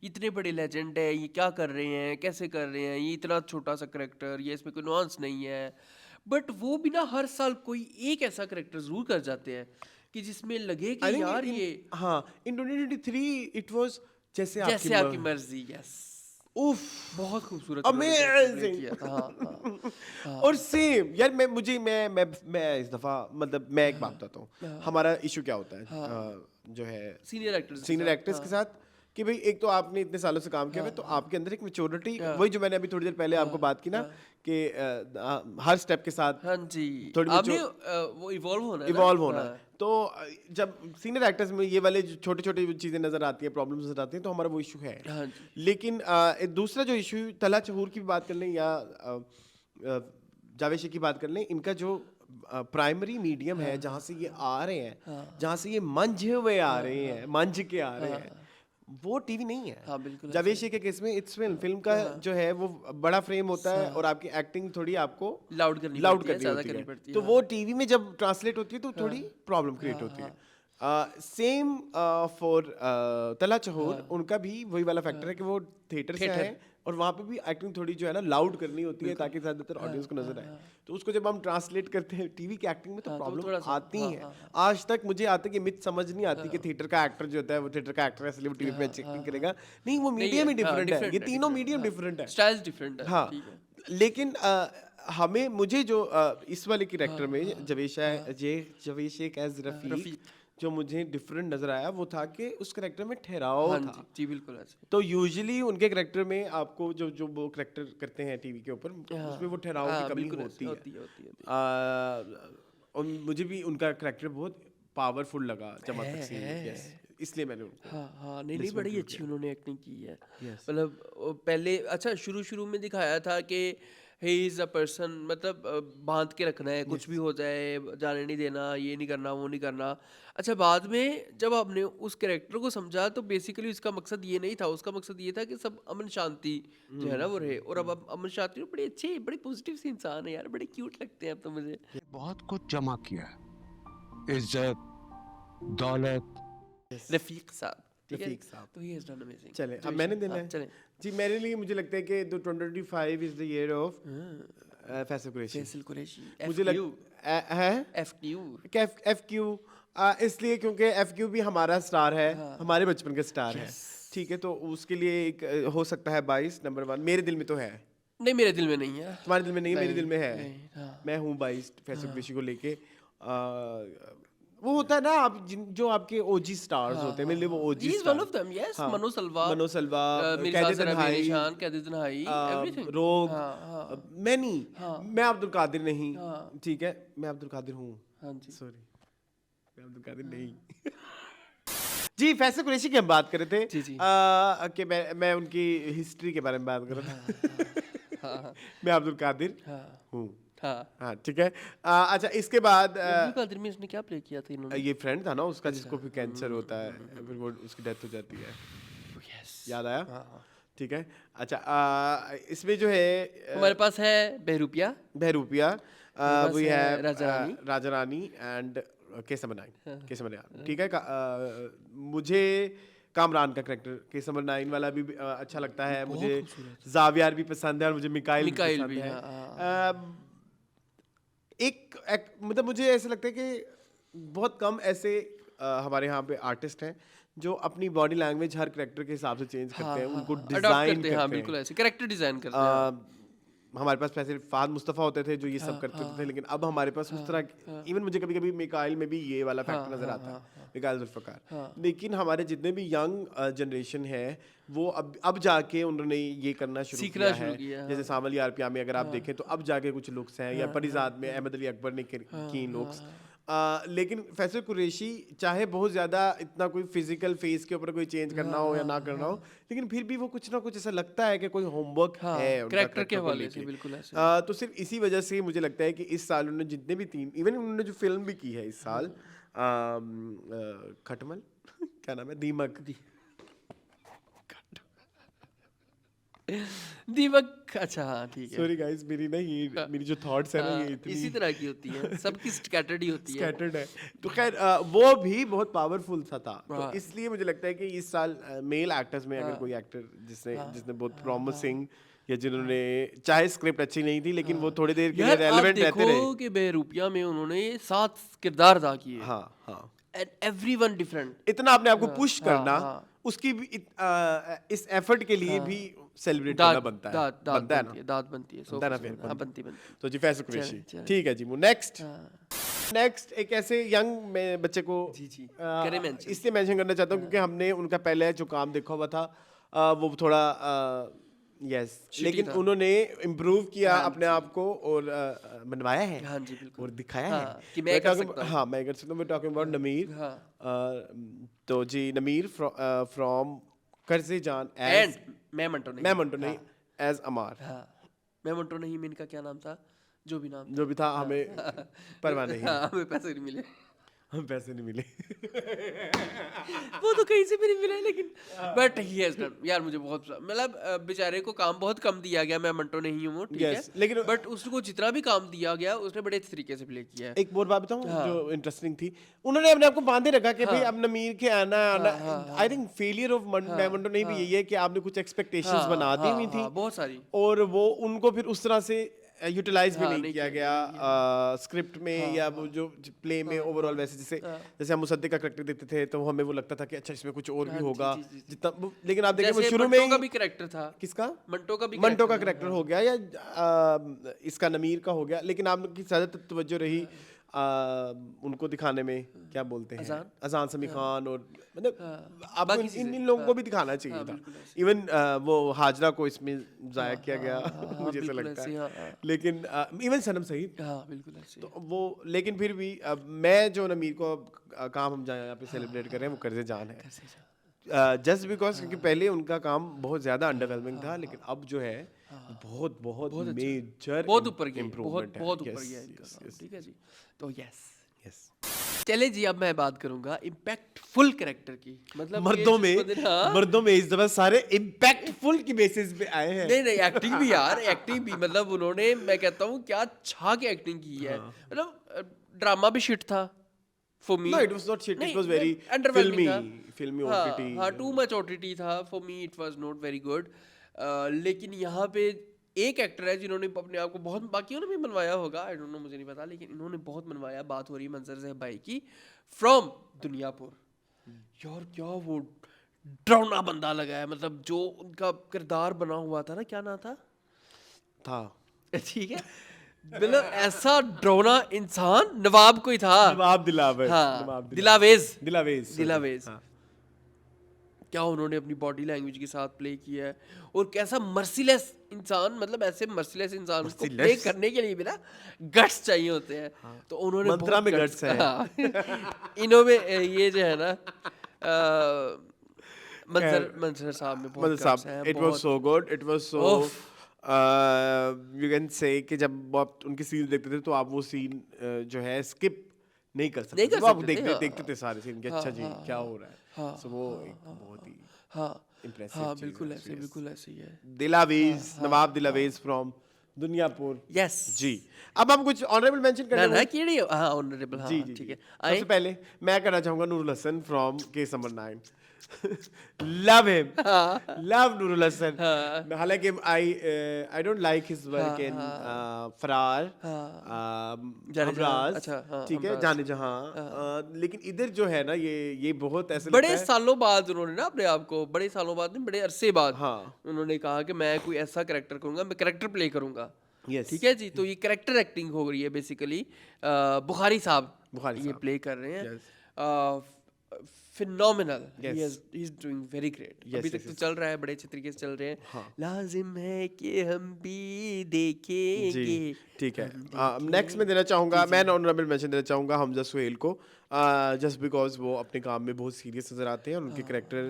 इतने बड़े लेजेंड है, ये क्या कर रहे हैं, कैसे कर रहे हैं, ये इतना छोटा सा करेक्टर, ये इसमें कोई नुआंस नहीं है। बट वो भी ना हर साल कोई एक ऐसा करेक्टर जरूर कर जाते हैं कि जिसमें लगे I कि think यार in- ये हाँ, in 2023 it was जैसे जैसे आपकी मर्जी, यस, उफ, बहुत खूबसूरत उन्होंने character play Amazing! किया था। हाँ, हाँ, और सेम यार, मैं इस दफा, मतलब मैं एक बात बताता हूँ, हमारा इशू क्या होता है, जो है सीनियर एक्टर्स के साथ, कि भाई एक तो आपने इतने सालों से काम किया हुआ है, तो आपके अंदर एक मैच्योरिटी, वही जो मैंने अभी थोड़ी देर पहले आपको बात की ना, कि हर स्टेप के साथ हाँ जी, थोड़ी आपने वो इवॉल्व होना है ना? इवॉल्व होना। हाँ, तो जब सीनियर एक्टर्स में ये वाले छोटे छोटे चीज़ें नजर आती हैं, प्रॉब्लम्स नजर आती हैं, तो हमारा वो इशू है। हाँ जी, लेकिन दूसरा जो इशू, तला चहूर की भी बात कर लें या जावेद शेख की बात कर लें, इनका जो प्राइमरी मीडियम है, जहाँ से ये आ रहे हैं, जहाँ से ये मंझ हुए आ रहे हैं, मंझ के आ रहे हैं, वो टीवी नहीं है। हाँ, बिल्कुल जावेद शेख के केस में इट्स फिल्म का जो है वो बड़ा फ्रेम होता है, और आपकी एक्टिंग थोड़ी आपको लाउड करनी लाउड पड़ती है, करनी ज़्यादा होती करनी है, पड़ती है। तो वो टीवी में जब ट्रांसलेट होती है तो थोड़ी प्रॉब्लम क्रिएट होती है। सेम फॉर तला चहूर, उनका भी वही वाला फैक्टर है कि वो थिएटर से आए, और वहाँ पे भी एक्टिंग थोड़ी जो है ना लाउड करनी होती है, ताकि ज़्यादातर ऑडियंस को नजर आए। तो उसको जब हम ट्रांसलेट करते हैं टीवी की एक्टिंग में, तो प्रॉब्लम आती है। आज तक मुझे आता है कि मिथ समझ नहीं आती कि थिएटर का एक्टर जो होता है वो थिएटर का एक्टर है, इसलिए वो टीवी पे अच्छी एक्टिंग करेगा। नहीं, वो मीडियम ही डिफरेंट है, ये तीनों मीडियम डिफरेंट है, स्टाइल्स डिफरेंट है। हाँ। ठीक है। लेकिन मुझे जो इस वाले कैरेक्टर में जवेद शेख एज रफीक जो मुझे डिफरेंट नजर आया, वो था कि उस कैरेक्टर में ठहराव हाँ था। जी, जी बिल्कुल ऐसे। तो यूजुअली उनके कैरेक्टर में आपको जो वो कैरेक्टर करते हैं टीवी के ऊपर, उसमें वो ठहराव की कमी बिल्कुल होती ऐसे, है। होती है। और मुझे भी उनका कैरेक्टर बहुत पावरफुल लगा, जमा तकसीम, यस, इसलिए मैंने उनको हाँ, नहीं, बड़ी अच्छी उन्होंने एक्टिंग की है। Yes. मतलब पहले अच्छा शुरू में दिखाया था कि ही इज़ अ पर्सन, मतलब बांध के रखना है, कुछ भी हो जाए जाने नहीं देना, ये नहीं करना, वो नहीं करना। अच्छा, बाद में जब आपने उस कैरेक्टर को समझा, तो बेसिकली उसका मकसद ये नहीं था, उसका मकसद ये था कि सब अमन शांति जो है ना वो रहे। और अब अमन शांति में बड़े अच्छे, बड़े पॉजिटिव से इंसान है यार, बड़े क्यूट लगते हैं अब तो मुझे। बहुत कुछ जमा किया है, इज्जत, दौलत। रफीक साहब, ठीक है? रफीक साहब। तो ही इज डन अमेजिंग। चले, अब मैंने देना है। चलें। जी, मेरे लिए मुझे लगता है कि 2025 is the year of Faisal Qureshi. Faisal Qureshi, मुझे है FQ FQ, इसलिए क्योंकि FQ भी हमारा स्टार है, हमारे बचपन का स्टार है। ठीक है, तो उसके लिए एक हो सकता है 22 नंबर 1 मेरे दिल में तो है। नहीं, मेरे दिल में नहीं है। तुम्हारे दिल में नहीं, मेरे दिल में है। नहीं, हाँ। मैं हूँ 22 फैसल कुरैशी को लेके। वो होता है ना, आप जो आपके ओजी स्टार्स होते हैं, मेरे लिए वो ओजी He is one of them, yes. हाँ। मनो सलवा, कैद तन्हाई, तन्हाई, कैद तन्हाई, everything. रोग, हाँ। मैनी, हाँ। मैं अब्दुल कादिर नहीं, हाँ। ठीक है, मैं अब्दुल कादिर हूँ, हाँ जी। सॉरी, मैं अब्दुल कादिर नहीं। जी, फैसल कुरैशी की हम बात कर रहे थे। जी। कि मैं उनकी हिस्ट्री के बारे में बात कर रहा था। मैं अब्दुल कादिर हूँ। हाँ, ठीक है। अच्छा, इसके बाद अब्दुल कादिर में इसने क्या प्ले किया था इन्होंने? ये फ्रेंड था ना उसका, जिसको फिर कैंसर होता है, फिर वो उसकी डेथ हो जाती है। याद आया? हाँ। ठीक है, अच्छा इसमें जो है हमारे पास है बहरूपिया, बहरूपिया, पास वी है have Raja Rani. Raja Rani and case number nine. ठीक है, मुझे कामरान का कैरेक्टर केसमनाइन वाला भी अच्छा लगता है, मुझे जावियार भी पसंद है और मुझे मिकाइल मिकाइल भी भी, पसंद है। मतलब मुझे ऐसा लगता है कि बहुत कम ऐसे हमारे यहाँ पे आर्टिस्ट हैं जो अपनी बॉडी लैंग्वेज हर कैरेक्टर के हिसाब से चेंज करते हैं, उनको अडॉप्ट डिजाइन करते हैं, हाँ बिल्कुल ऐसे कैरेक्टर डिजाइन करते हैं। हमारे पास वैसे फाद मुस्तफ़ा होते थे जो ये सब करते थे, लेकिन अब हमारे पास उस तरह इवन मुझे कभी कभी मिकाइल में भी ये वाला फैक्टर नजर आता है, मिकाइल जुल्फ़िकार। लेकिन हमारे जितने भी यंग जनरेशन है वो अब जाके उन्होंने ये करना शुरू किया है। जैसे सामल यार प्यार में अगर आप देखें तो अब जाके कुछ लुक्स हैं, या परिजात में अहमद अली अकबर ने की लुक्स। लेकिन फैसल कुरैशी चाहे बहुत ज़्यादा इतना कोई फिजिकल फेस के ऊपर कोई चेंज करना हो या ना करना हो, लेकिन फिर भी वो कुछ ना कुछ ऐसा लगता है कि कोई होमवर्क है उनका कैरेक्टर के हवाले से, बिल्कुल ऐसे। तो सिर्फ इसी वजह से मुझे लगता है कि इस साल उन्होंने जितने भी इवन उन्होंने जो फिल्म भी की है इस साल, खटमल क्या नाम है, दीमक दीमक, अच्छा हाँ ठीक है। सॉरी गाइस, मेरी जो थॉट्स है ना ये इसी तरह की होती है, सबकी स्कैटर्ड ही होती है। स्कैटर्ड है, तो खैर वो भी बहुत पावरफुल सा था। तो इसलिए मुझे लगता है कि इस साल मेल एक्टर्स में अगर कोई एक्टर जिसने बहुत प्रॉमिसिंग या जिन्होंने, चाहे स्क्रिप्ट अच्छी नहीं थी लेकिन वो थोड़ी देर के लिए रेलेवेंट रहते रहे। देखो कि बहरूपिया में उन्होंने 7 किरदार अदा किए, हाँ, एंड एवरीवन डिफरेंट। इतना अपने आप को पुश करना, उसकी भी इस एफर्ट के लिए भी सेलिब्रेट करना बनता है, बनता है ना, दाद बनती है, बनता है ना, फिर हाँ बनती। तो जी फैसल कुरैशी, ठीक है जी। नेक्स्ट एक ऐसे यंग बच्चे को इसलिए मेंशन करना चाहता हूँ क्योंकि हमने उनका पहले जो काम देखा हुआ था वो थोड़ा लेकिन उन्होंने इम्प्रूव किया अपने आप को और बनवाया है, हाँ जी बिल्कुल, और दिखाया है कि मैं कर सकता हूँ। हाँ मैं कर सकता हूँ। मैं टॉकिंग अबाउट नमीर। तो जी नमीर फ्रॉम कर्जे जान एज मैं मंटो नहीं एज अमार। मैं मंटो नहीं में इनका क्या नाम था, जो भी था हमें परवाह नहीं, हमें पैसे नहीं मिले, हम पैसे नहीं मिले वो तो कहीं से भी नहीं मिला, लेकिन बट ही हैज डन। यार मुझे बहुत, मतलब बेचारे को काम बहुत कम दिया गया, मैं मंटो नहीं हूँ ठीक है, लेकिन बट उसको जितना भी काम दिया गया उसने बड़े अच्छे तरीके से प्ले किया है। एक और बात बताऊँ जो इंटरेस्टिंग थी, उन्होंने अपने आप को बांधे रखा कि भाई अब नमीर के आना। I think failure of Manto नहीं भी यही है कि आपने कुछ एक्सपेक्टेशंस बना दी हुई थी बहुत सारी, और वो उनको फिर उस तरह से यूटिलाइज भी नहीं किया गया स्क्रिप्ट में या वो जो प्ले में ओवरऑल। वैसे जैसे हम मुसद्दिक का कैरेक्टर देखते थे तो हमें वो लगता था कि अच्छा इसमें कुछ और भी होगा जितना, लेकिन आप देखिए वो शुरू में का भी कैरेक्टर था, किसका मंटो का कैरेक्टर हो गया या इसका नमीर का हो गया, लेकिन आपकी ज्यादा तवज्जो रही उनको दिखाने में, क्या बोलते हैं, अजान समी खान, और मतलब आपको इन लोगों को भी दिखाना चाहिए था। इवन वो हाजरा को इसमें जाया किया गया मुझे ऐसा लगता है, लेकिन इवन सनम सईद, बिल्कुल ऐसे। तो वो, लेकिन फिर भी मैं जो नमीर को काम हम यहाँ पे सेलिब्रेट कर रहे हैं वो कर्जे जान है, जस्ट बिकॉज क्योंकि पहले उनका काम बहुत ज्यादा अंडरवेलमिंग था, लेकिन अब जो है बहुत मेजर, बहुत ऊपर गया, बहुत ऊपर गया इनका काम, ठीक है जी। तो यस चले जी, अब मैं बात करूंगा इम्पैक्टफुल कैरेक्टर की, मतलब मर्दों में इस दफा सारे इम्पैक्टफुल की बेसिस पे आए हैं। नहीं एक्टिंग भी यार, एक्टिंग भी, मतलब उन्होंने, मैं कहता हूँ क्या छा के एक्टिंग की है, मतलब ड्रामा भी शिट था for me. No, it was not shit. It was very filmy OTT. हाँ, too much OTT था for me. It was not very good. लेकिन यहाँ पे एक एक्टर है जिन्होंने अपने आप को बहुत, बाकियों ने भी मनवाया होगा, आई डोंट नो, मुझे नहीं पता, लेकिन इन्होंने बहुत मनवाया। बात हो रही है मंजर ज़ेब भाई की, फ्रॉम दुनियापुर। यार क्या वो डरावना बंदा लगा है, मतलब जो उनका किरदार बना हुआ था ना, क्या नाम था ठीक है, मतलब ऐसा डरावना इंसान नवाब कोई था, नवाब दिलावर, हाँ, दिलावेज हाँ। क्या उन्होंने अपनी बॉडी लैंग्वेज के साथ प्ले किया है, और कैसा मर्सीलेस इंसान, मतलब ऐसे मर्सीलेस इंसान को प्ले करने के लिए भी ना गट्स चाहिए होते हैं, हाँ। तो उन्होंने मंत्रा में गट्स है, हाँ। इन्होंने ये जो है ना मंजर साहब में बहुत गट्स है। It was so good, it was so you can say कि जब आप उनकी सीन देखते थे तो आप वो सीन जो है स्किप नहीं कर सकते, आप देखते थे सारे सीन कि अच्छा जी क्या हो रहा है। सो वो एक बहुत ही, हाँ impressive हाँ चीज़ बिल्कुल है, ऐसे yes. बिल्कुल ऐसे ही है। दिलावेज, नवाब दिलावेज फ्रॉम दुनियापुर। यस जी, अब हम कुछ ऑनरेबल मेंशन ना करने ना वाले- केड़ी हाँ ऑनरेबल हाँ जी हाँ, जी ठीक जी। है आए सबसे पहले मैं कहना चाहूंगा Noorul Hassan from case number 9। Love him, love Noorul Hassan. हालांकि I don't like his work in Farar, Humraaz, अच्छा, हाँ, ठीक है, हमराज। जाने जहां, लेकिन इधर जो है ना ये बहुत ऐसे बड़े लगता है। सालों बाद उन्होंने ना अपने आप को बड़े सालों बाद नहीं बड़े अरसे बाद हाँ। उन्होंने कहा कि मैं कोई ऐसा कैरेक्टर करूंगा, मैं कैरेक्टर प्ले करूंगा। Yes. ठीक है जी, तो ये कैरेक्टर एक्टिंग हो रही है बेसिकली। बुखारी साहब बुखारी ये साहब। प्ले कर रहे हैं। Yes. Phenomenal, Yes. He is doing very great. Yes, अभी yes, तक तो yes. चल रहा है, बड़े अच्छे तरीके से चल रहे हैं। हाँ। लाजिम है कि हम भी जी देखेंगे। ठीक है। हम नेक्स्ट में देना चाहूँगा, मैं ऑनरेबल मेंशन देना चाहूँगा हमजा सुहेल को, जस्ट बिकॉज वो अपने काम में बहुत सीरियस नजर आते हैं और उनके कैरेक्टर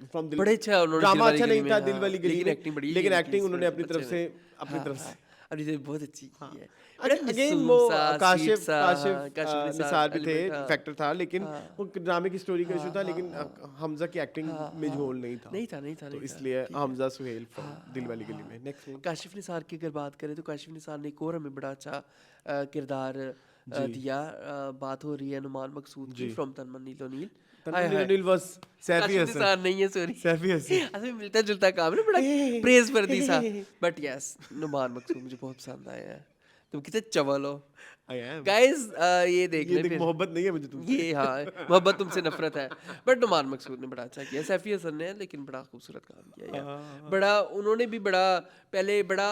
फ्रॉम दिल, बड़े अच्छा उन्होंने ड्रामा दिलवाली अच्छा गली नहीं में, था हाँ, दिलवाली गली लेकिन में, एक्टिंग बड़ी लेकिन है एक्टिंग इनकी उन्होंने इस अपनी तरफ बच्चे से ने। अपनी हाँ, तरफ से हाँ, अपनी तरफ बहुत अच्छी की है। अगेन वो काशिफ निसार भी थे, फैक्टर था, लेकिन वो ड्रामे की स्टोरी का इशू था, लेकिन हमजा की एक्टिंग में झोल नहीं था, नहीं था तो इसलिए हमजा सुहेल फ्रॉम दिलवाली गली में। नेक्स्ट में काशिफ निसार की अगर बात करें तो काशिफ निसार ने एक और हमें बड़ा अच्छा किरदार दिया। बात हो रही है नुमान मकसूद की फ्रॉम तन्मन नीलो नील। तन्मन वाज सैफी काशिफ हसन, निसार नहीं है, सॉरी सैफी हसन। असल में मिलता जुलता काम है, बड़ा प्रेज वर्दी सा, बट यस नुमान मकसूद मुझे बहुत पसंद आया है। तुम कितने चवल हो I am. गाइस, ये देख ये ले देख, फिर मोहब्बत नहीं है मुझे तुमसे। ये हाँ मोहब्बत तुमसे नफरत है, बट नुमान मकसूद ने बड़ा अच्छा किया। सैफी हसन ने लेकिन बड़ा खूबसूरत काम किया यार। बड़ा उन्होंने भी बड़ा पहले बड़ा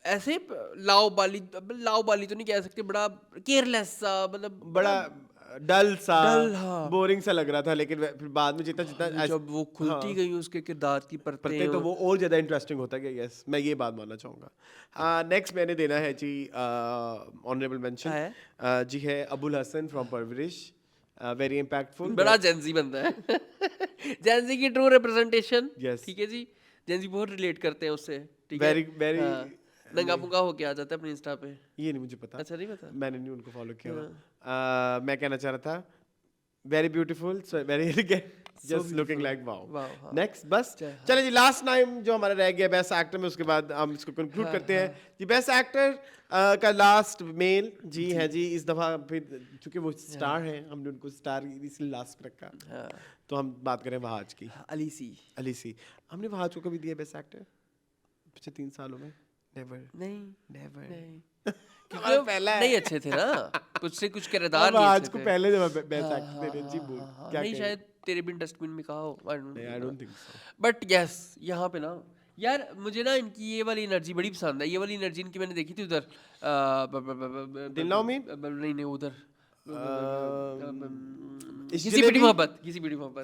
ऐसे लाओबाली तो नहीं कह सकते, बड़ा केयरलेस सा, मतलब बड़ा डल सा, डल, हाँ। बोरिंग सा लग रहा था, लेकिन फिर बाद में जितना जब वो खुलती गई उसके किरदार की परतें तो वो और ज्यादा इंटरेस्टिंग होता गया। यस, मैं ये बात मानना चाहूँगा। नेक्स्ट मैंने देना है जी ऑनरेबल मेंशन, जी है अबुल हसन फ्रॉम परवरिश, वेरी इम्पैक्टफुल, बड़ा जेंजी बंदा है। जेंजी की ट्रू रिप्रेजेंटेशन। Yes. ठीक है जी, जेंजी बहुत रिलेट करते हैं उससे। ठीक Very, है, very- हाँ, नंगा पुंगा होके आ जाता है अपने इंस्टा पे। ये नहीं मुझे पता, अच्छा नहीं पता। मैंने नहीं उनको फॉलो किया हुआ। मैं कहना चाह रहा था very beautiful, very elegant, just looking like wow. Next बस चले जी, लास्ट टाइम जो हमारा रह गया बेस्ट एक्टर में, उसके बाद हम इसको कंक्लूड करते हैं जी। बेस्ट एक्टर का लास्ट मेल जी है जी, इस दफा फिर चूंकि वो स्टार हैं, हमने उनको स्टार इसलिए लास्ट रखा, तो हम बात करें वहाज की। अली सी हमने वहाज को कभी दिया बेस्ट एक्टर पिछले 3 सालों में? नहीं क्योंकि पहला नहीं अच्छे थे ना, कुछ कुछ किरदार नहीं आज अच्छे को थे। पहले जब बेस्ट एक्टर दे रहे जी, बोल क्या नहीं कहें? शायद तेरे बिन डस्टबिन में कहा हो, I don't think so. But yes यहाँ पे ना यार मुझे ना इनकी ये वाली एनर्जी बड़ी पसंद है। ये वाली एनर्जी इनकी मैंने देखी थी उधर दिलनाओ में? नहीं उधर इस घिसी पिटी मोहब्बत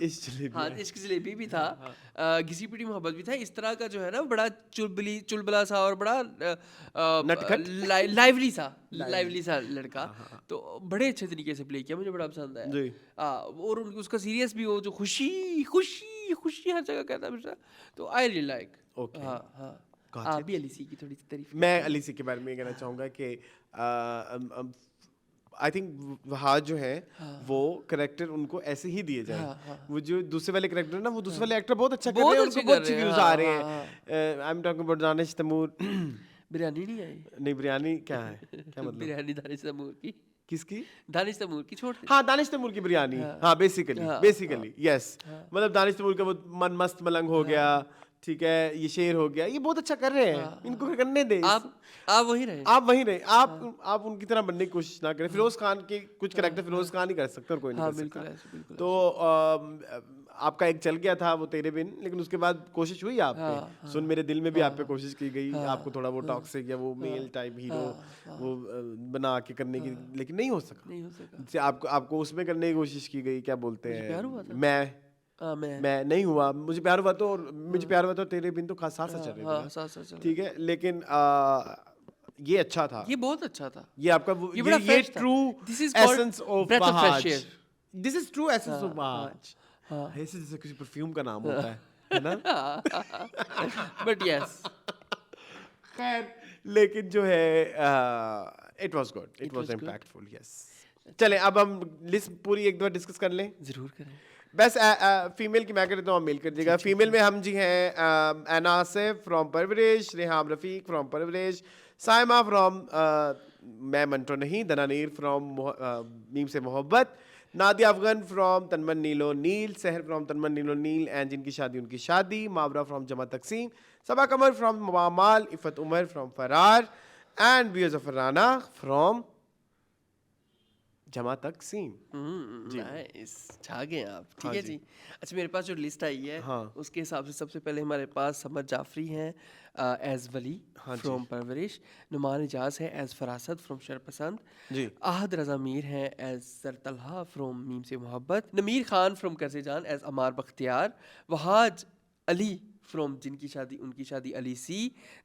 इस जलेबी हाँ, इश्क जलेबी भी था, घिसी पिटी मोहब्बत भी था। इस तरह का जो है ना बड़ा चुलबुला सा और बड़ा नटखट, लाइवली सा लड़का, तो बड़े अच्छे तरीके से प्ले किया, मुझे बड़ा पसंद आया जी। और उसका सीरियस भी हो, जो खुशी हर जगह कहता है हमेशा, तो आई रियली लाइक। Okay. हाँ Got आप it. भी अलीसी की थोड़ी सी तारीफ मैं अलीसी के बारे में ये कहना चाहूँगा कि आई थिंक वहाज जो है वो करेक्टर उनको ऐसे ही दिए जाए। वो जो दूसरे वाले करेक्टर ना, वो दूसरे वाले एक्टर बहुत अच्छा कर रहे हैं, उनको बहुत अच्छे व्यूज आ रहे हैं। I am talking about Danish Taimoor. Biryani नहीं आई? नहीं, बिरयानी क्या है, क्या मतलब? बिरयानी दानिश तैमूर की, किसकी? दानिश तैमूर की, छोड़ हाँ, दानिश तैमूर की बिरयानी। हाँ, बेसिकली यस, मतलब दानिश तैमूर का वो मन मस्त मलंग हो गया, ठीक है, ये शेर हो गया, ये बहुत अच्छा कर रहे हैं, इनको करने दे। आप वहीं रहे, आप उनकी तरह बनने की कोशिश ना करें। फिरोज खान के कुछ कैरेक्टर फिरोज खान ही कर सकते और कोई नहीं कर सकता। तो आपका एक चल गया था वो तेरे बिन, लेकिन उसके बाद कोशिश हुई आप पे, सुन मेरे दिल में भी आप पे कोशिश की गई, आपको थोड़ा वो टॉक्सिक या वो मेल टाइप हीरो वो बना के करने की, लेकिन नहीं हो सका। आपको उसमें करने की कोशिश की गई, क्या बोलते हैं, मैं नहीं हुआ, मुझे प्यार हुआ तो, और मुझे प्यार हुआ तो तेरे बिन तो साथ चल रहे थे, ठीक है, लेकिन ये अच्छा था, ये बहुत अच्छा था, ये आपका ये true essence of Wahaj, this is true essence of Wahaj. ऐसे जैसे किसी परफ्यूम का नाम होता है ना, बट यस, खैर, लेकिन जो है it was good, it was impactful. Yes, चले अब हम लिस्ट पूरी एक बार डिस्कस कर लें। जरूर करें। बस फीमेल की मैं कर देता हूँ, मेल कर दीजिएगा। फीमेल में हम जी हैं एना आसिफ फ्रॉम परवरिश, रेहाम रफ़ीक फ्रॉम परवरिश, साइमा फ्रॉम मैं मंटो नहीं, दनानीर फ्रॉम मीम से मोहब्बत, नादिया अफगन फ्रॉम तनमन नीलो नील, सहर फ्रॉम तनमन नीलो नील एंड जिनकी शादी उनकी शादी, मावरा फ्रॉम जमा तकसीम, सबा कमर फ्रॉम मामाल, इफ़त उमर फ्रॉम फरार एंड बियर्स of Rana from Jama Taqseem. Nice, छा गए आप। ठीक है जी। अच्छा, मेरे पास जो लिस्ट आई है उसके हिसाब से सबसे पहले हमारे पास समर जाफरी हैं एज वली फ्रॉम परवरिश, नुमान इजाज है एज फरासत फ्रॉम शरपसंद जी, आहद रजा मीर हैं as sir Talha from Meem Se Mohabbat, Nameer Khan from करसे जान एज अमार बख्तियार, वहाज अली फ्रॉम जिनकी शादी उनकी शादी अली सी,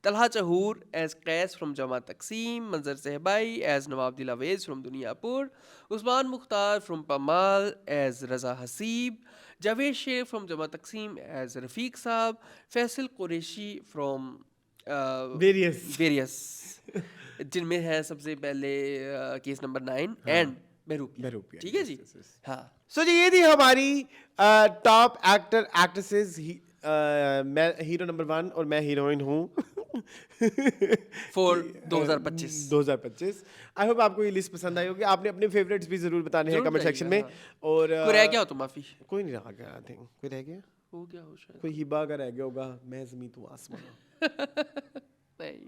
Talha Chahour as Qais from Jama Taqseem, Manzar Sehbai as Nawab Dil Awez from Duniyapur, Usman Mukhtar from Pamaal as Raza Haseeb, Javed Sheikh from Jama Taqseem as रफ़ीक साहब, फैसल कुरैशी फ्रॉम वेरियस जिनमें है सबसे पहले केस नंबर 9 एंड बहरूपिया। ठीक है जी। हाँ, सो जी ये थी हमारी टॉप एक्टर एक्ट्रेसेस। मैं हीरो नंबर 1 और मैं हीरोइन हूँ फॉर 2025। आई होप आपको ये लिस्ट पसंद आई होगी। आपने अपने फेवरेट्स भी जरूर बताने हैं कमेंट सेक्शन में। और कोई रह गया हो तो माफी। कोई नहीं रह गया, आई थिंक कोई रह गया हो गया हो शायद, कोई हिबा का रह गया होगा, मैं ज़मीं तू आसमान नहीं,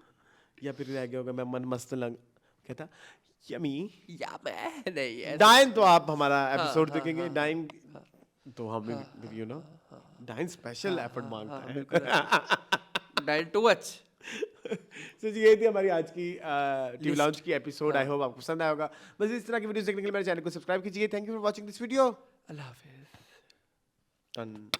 या फिर रह गया होगा मैं मन मस्त लग कहता यमी या मैं नहीं। डाइन। तो आप हमारा एपिसोड देखेंगे डाइन तो हम you know Dayan special effort मांगता है। Dayan to watch. सो जी ये थी हमारी आज की टीवी लाउंज की एपिसोड। आई होप आपको पसंद आया होगा। बस इस तरह की वीडियोस देखने के लिए मेरे चैनल को सब्सक्राइब कीजिए। Thank you for watching this video. अल्लाह हाफिज़। डन।